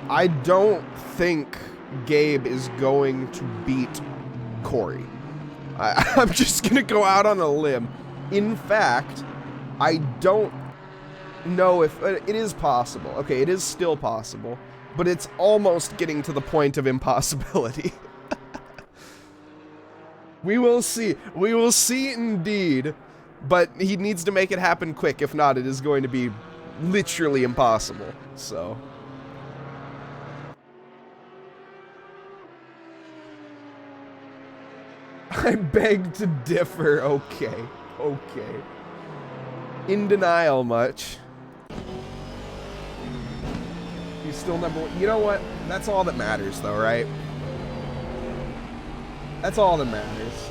I don't think Gabe is going to beat Corey. I'm just going to go out on a limb. In fact, I don't know if... It is possible. Okay, it is still possible. But it's almost getting to the point of impossibility. We will see. We will see indeed. But he needs to make it happen quick. If not, it is going to be literally impossible. So... I beg to differ. Okay. Okay. In denial much. He's still number one. You know what? That's all that matters, though, right? That's all that matters.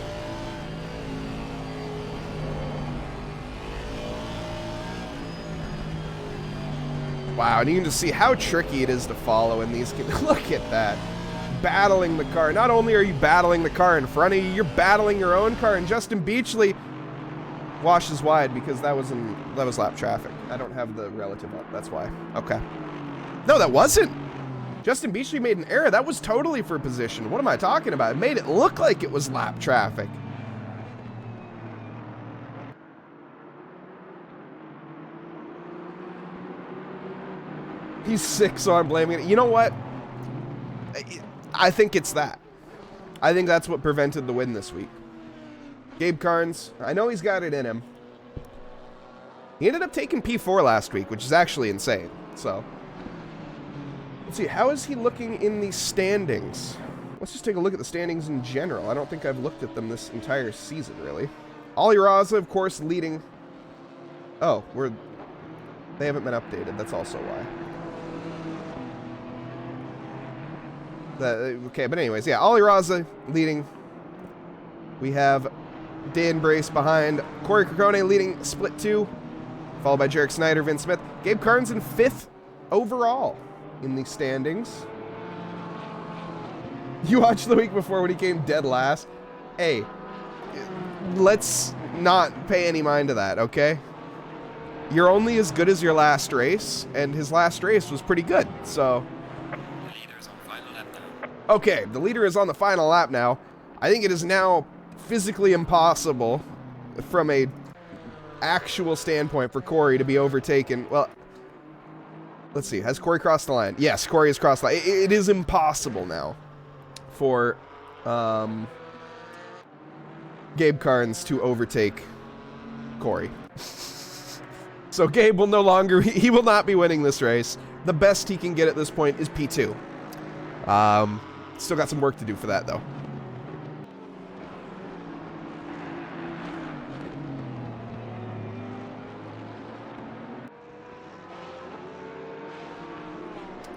Wow, and you can just see how tricky it is to follow in these games. Look at that. Battling the car. Not only are you battling the car in front of you, you're battling your own car, and Justin Beachley washes wide because that was lap traffic. I don't have the relative up. That's why. Okay. No, that wasn't. Justin Beachley made an error. That was totally for position. What am I talking about? It made it look like it was lap traffic. He's sick, so I'm blaming it. You know what? I think it's that. I think that's what prevented the win this week. Gabe Carnes, I know he's got it in him. He ended up taking P4 last week, which is actually insane. So, let's see. How is he looking in the standings? Let's just take a look at the standings in general. I don't think I've looked at them this entire season, really. Ollie Raza, of course, leading. Oh, they haven't been updated. That's also why. Okay, but anyways, yeah, Ollie Raza leading. We have Dan Brace behind. Corey Ciccone leading split 2, followed by Jarek Snyder, Vince Smith. Gabe Carnes in 5th overall in the standings. You watched the week before when he came dead last. Hey, let's not pay any mind to that, okay? You're only as good as your last race, and his last race was pretty good, so... Okay, the leader is on the final lap now. I think it is now physically impossible from a actual standpoint for Corey to be overtaken. Well, let's see. Has Corey crossed the line? Yes, Corey has crossed the line. It is impossible now for Gabe Carnes to overtake Corey. So Gabe will no longer... He will not be winning this race. The best he can get at this point is P2. Still got some work to do for that, though.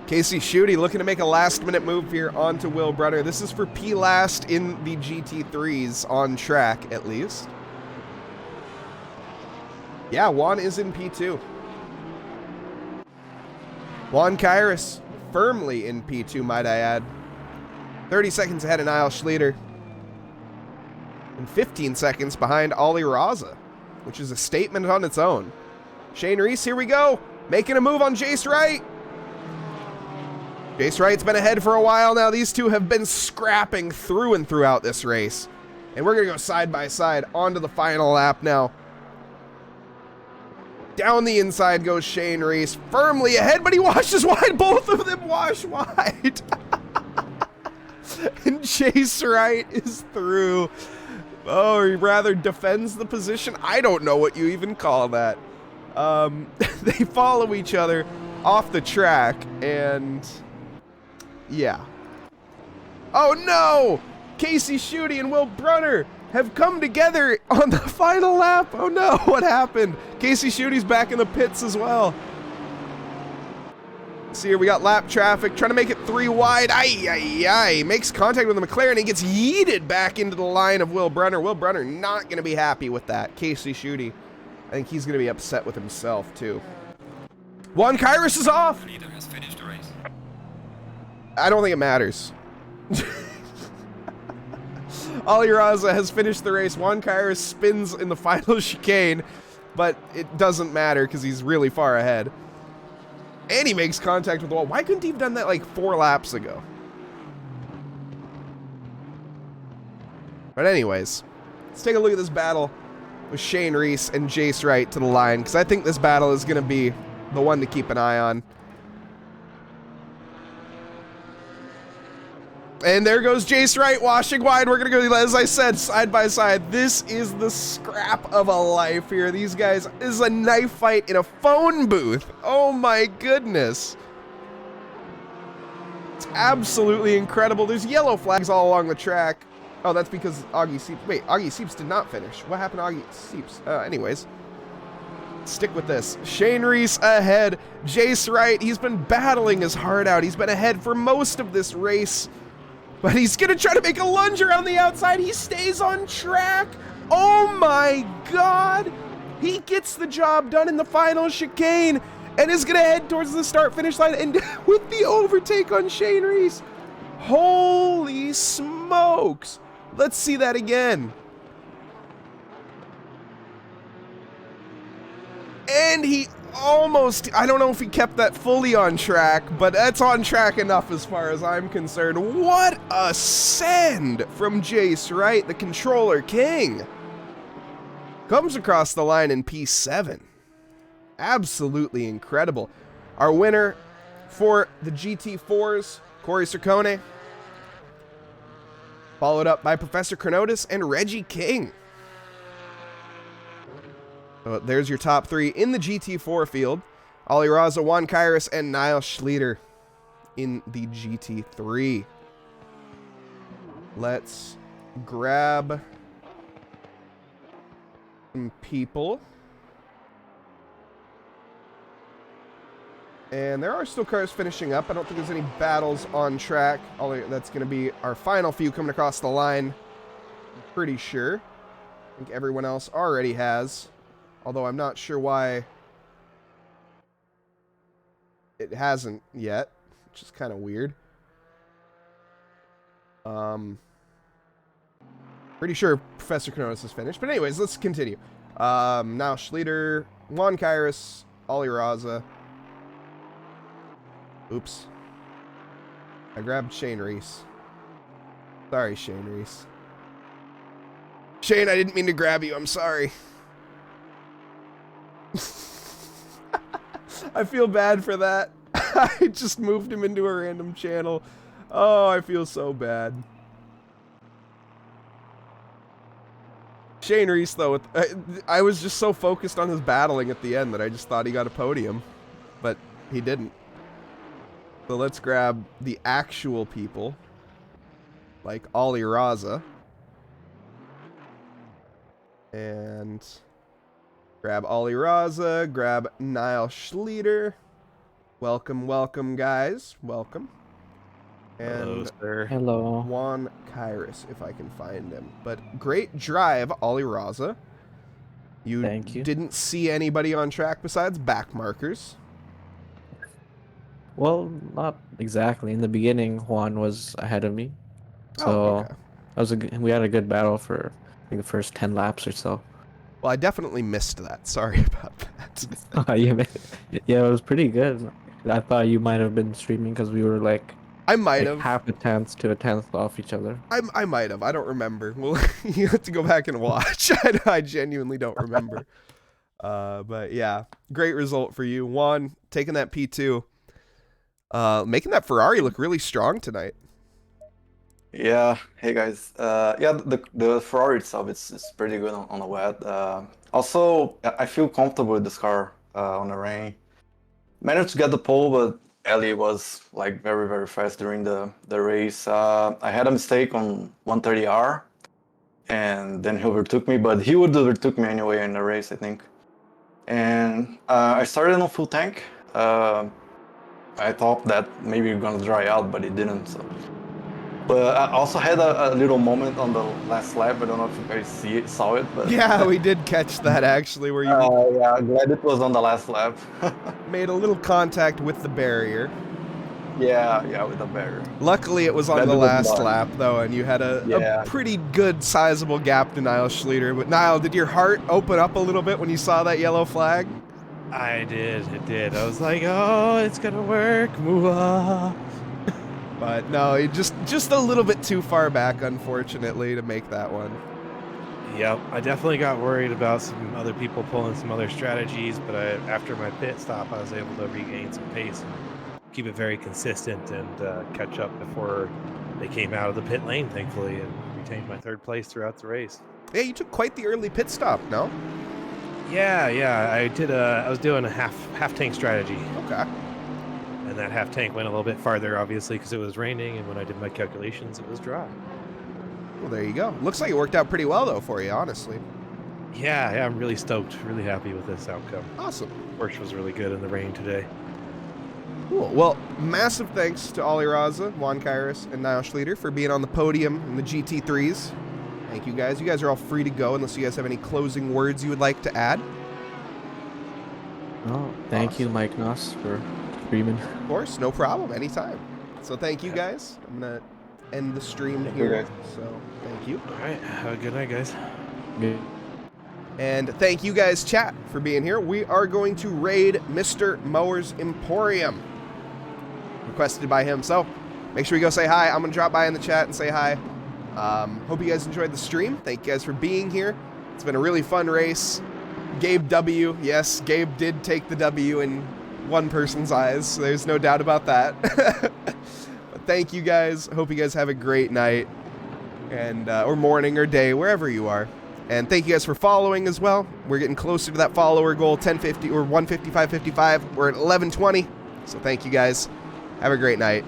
Casey Schutte looking to make a last-minute move here onto Will Brunner. This is for P last in the GT3s on track, at least. Yeah, Juan is in P2. Juan Kyrus firmly in P2, might I add. 30 seconds ahead of Niall Schleter. And 15 seconds behind Ollie Raza, which is a statement on its own. Shane Reese, here we go. Making a move on Jace Wright. Jace Wright's been ahead for a while now. These two have been scrapping through and throughout this race. And we're going to go side by side onto the final lap now. Down the inside goes Shane Reese, firmly ahead, but he washes wide. Both of them wash wide. And Jace Wright is through. Oh, or he rather defends the position. I don't know what you even call that. They follow each other off the track, and yeah. Oh no! Casey Schutte and Will Brunner have come together on the final lap. Oh no, what happened? Casey Schutte's back in the pits as well. See here, we got lap traffic, trying to make it 3 wide. Ay. Makes contact with the McLaren and gets yeeted back into the line of Will Brunner. Will Brunner not going to be happy with that. Casey Schutte, I think he's going to be upset with himself too. Juan Kyrus is off. Neither has finished the race. I don't think it matters. Ollie Raza has finished the race. Juan Kyrus spins in the final chicane, but it doesn't matter because he's really far ahead. And he makes contact with the wall. Why couldn't he have done that like 4 laps ago? But anyways, let's take a look at this battle with Shane Reese and Jace Wright to the line, because I think this battle is going to be the one to keep an eye on. And there goes Jace Wright washing wide. We're going to go, as I said, side by side. This is the scrap of a life here. These guys, this is a knife fight in a phone booth. Oh my goodness. It's absolutely incredible. There's yellow flags all along the track. Oh, that's because Augie Seeps. Wait, Augie Seeps did not finish. What happened to Augie Seeps? Anyways, stick with this. Shane Reese ahead. Jace Wright, he's been battling his heart out. He's been ahead for most of this race. But he's going to try to make a lunge around the outside. He stays on track. Oh my God. He gets the job done in the final chicane and is going to head towards the start-finish line. And with the overtake on Shane Reese. Holy smokes. Let's see that again. And he almost, I don't know if he kept that fully on track, but that's on track enough as far as I'm concerned. What a send from Jace Wright, the controller king. Comes across the line in P7. Absolutely incredible. Our winner for the GT4s, Corey Ciccone, followed up by Professor Chronotis and Reggie King. So there's your top 3 in the GT4 field. Ollie Raza, Juan Kyrus, and Niall Schleter in the GT3. Let's grab some people. And there are still cars finishing up. I don't think there's any battles on track. That's going to be our final few coming across the line. I'm pretty sure. I think everyone else already has. Although I'm not sure why it hasn't yet, which is kind of weird. Pretty sure Professor Chronotis is finished. But anyways, let's continue. Now Schleter, Juan Kyrus, Ollie Raza. Oops. I grabbed Shane Reese. Sorry, Shane Reese. Shane, I didn't mean to grab you. I'm sorry. I feel bad for that. I just moved him into a random channel. Oh, I feel so bad. Shane Reese, though, I was just so focused on his battling at the end that I just thought he got a podium. But he didn't. So let's grab the actual people. Like Ollie Raza. And grab Ollie Raza, grab Niall Schleter. Welcome, welcome, guys. Welcome. Hello, And sir. Hello. Juan Kairos, if I can find him. But great drive, Ollie Raza. You Thank you. didn't see anybody on track besides back markers. Well, not exactly. In the beginning, Juan was ahead of me, so Oh, okay. we had a good battle for I think the first 10 laps or so. Well, I definitely missed that. Sorry about that. Yeah, it was pretty good. I thought you might have been streaming because we were like I might have. half a tenth to a tenth off each other. I might have. I don't remember. Well, you have to go back and watch. I genuinely don't remember. But yeah, great result for you. Juan, taking that P2. Making that Ferrari look really strong tonight. Yeah, hey guys. Yeah, the Ferrari itself it's pretty good on the wet. Also, I feel comfortable with this car on the rain. Managed to get the pole, but Ellie was like very very fast during the race. I had a mistake on 130R, and then he overtook me, but he would overtook me anyway in the race, I think. And I started on full tank. I thought that maybe you're gonna dry out, but it didn't. So. But I also had a little moment on the last lap. I don't know if you guys saw it, but Yeah, we did catch that actually, where you yeah, I'm glad it was on the last lap. made a little contact with the barrier. yeah, with the barrier. Luckily, it was on That the was last dark. lap, though, and you had a Yeah. pretty good, sizable gap to Niall Schluter. But Niall, did your heart open up a little bit when you saw that yellow flag? I did. It did. I was like, oh, it's gonna work. Mooah. But no, you just a little bit too far back, unfortunately, to make that one. Yep. I definitely got worried about some other people pulling some other strategies, but after my pit stop, I was able to regain some pace and keep it very consistent and catch up before they came out of the pit lane, thankfully, and retained my third place throughout the race. Yeah, you took quite the early pit stop, no? Yeah. I was doing a half tank strategy. Okay. And that half tank went a little bit farther, obviously, because it was raining, and when I did my calculations, it was dry. Well, there you go. Looks like it worked out pretty well, though, for you, honestly. Yeah, I'm really stoked, really happy with this outcome. Awesome. Porsche was really good in the rain today. Cool. Well, massive thanks to Ollie Raza, Juan Kairos, and Niall Schluter for being on the podium in the GT3s. Thank you guys. You guys are all free to go unless you guys have any closing words you would like to add. Oh, thank you, Mike Noss, for streaming. Of course, no problem. Anytime. So thank you guys. I'm going to end the stream Thank you, here. guys. So thank you. All right, have a good night, guys. Good. And thank you guys, chat, for being here. We are going to raid Mr. Mower's Emporium, requested by him. So make sure you go say hi. I'm going to drop by in the chat and say hi. Hope you guys enjoyed the stream. Thank you guys for being here. It's been a really fun race. Gabe W. Yes, Gabe did take the W in one person's eyes, so there's no doubt about that. But thank you guys. Hope you guys have a great night, and or morning or day, wherever you are. And thank you guys for following as well. We're getting closer to that follower goal, 1050 or 155.55. We're at 1120. So thank you guys. Have a great night.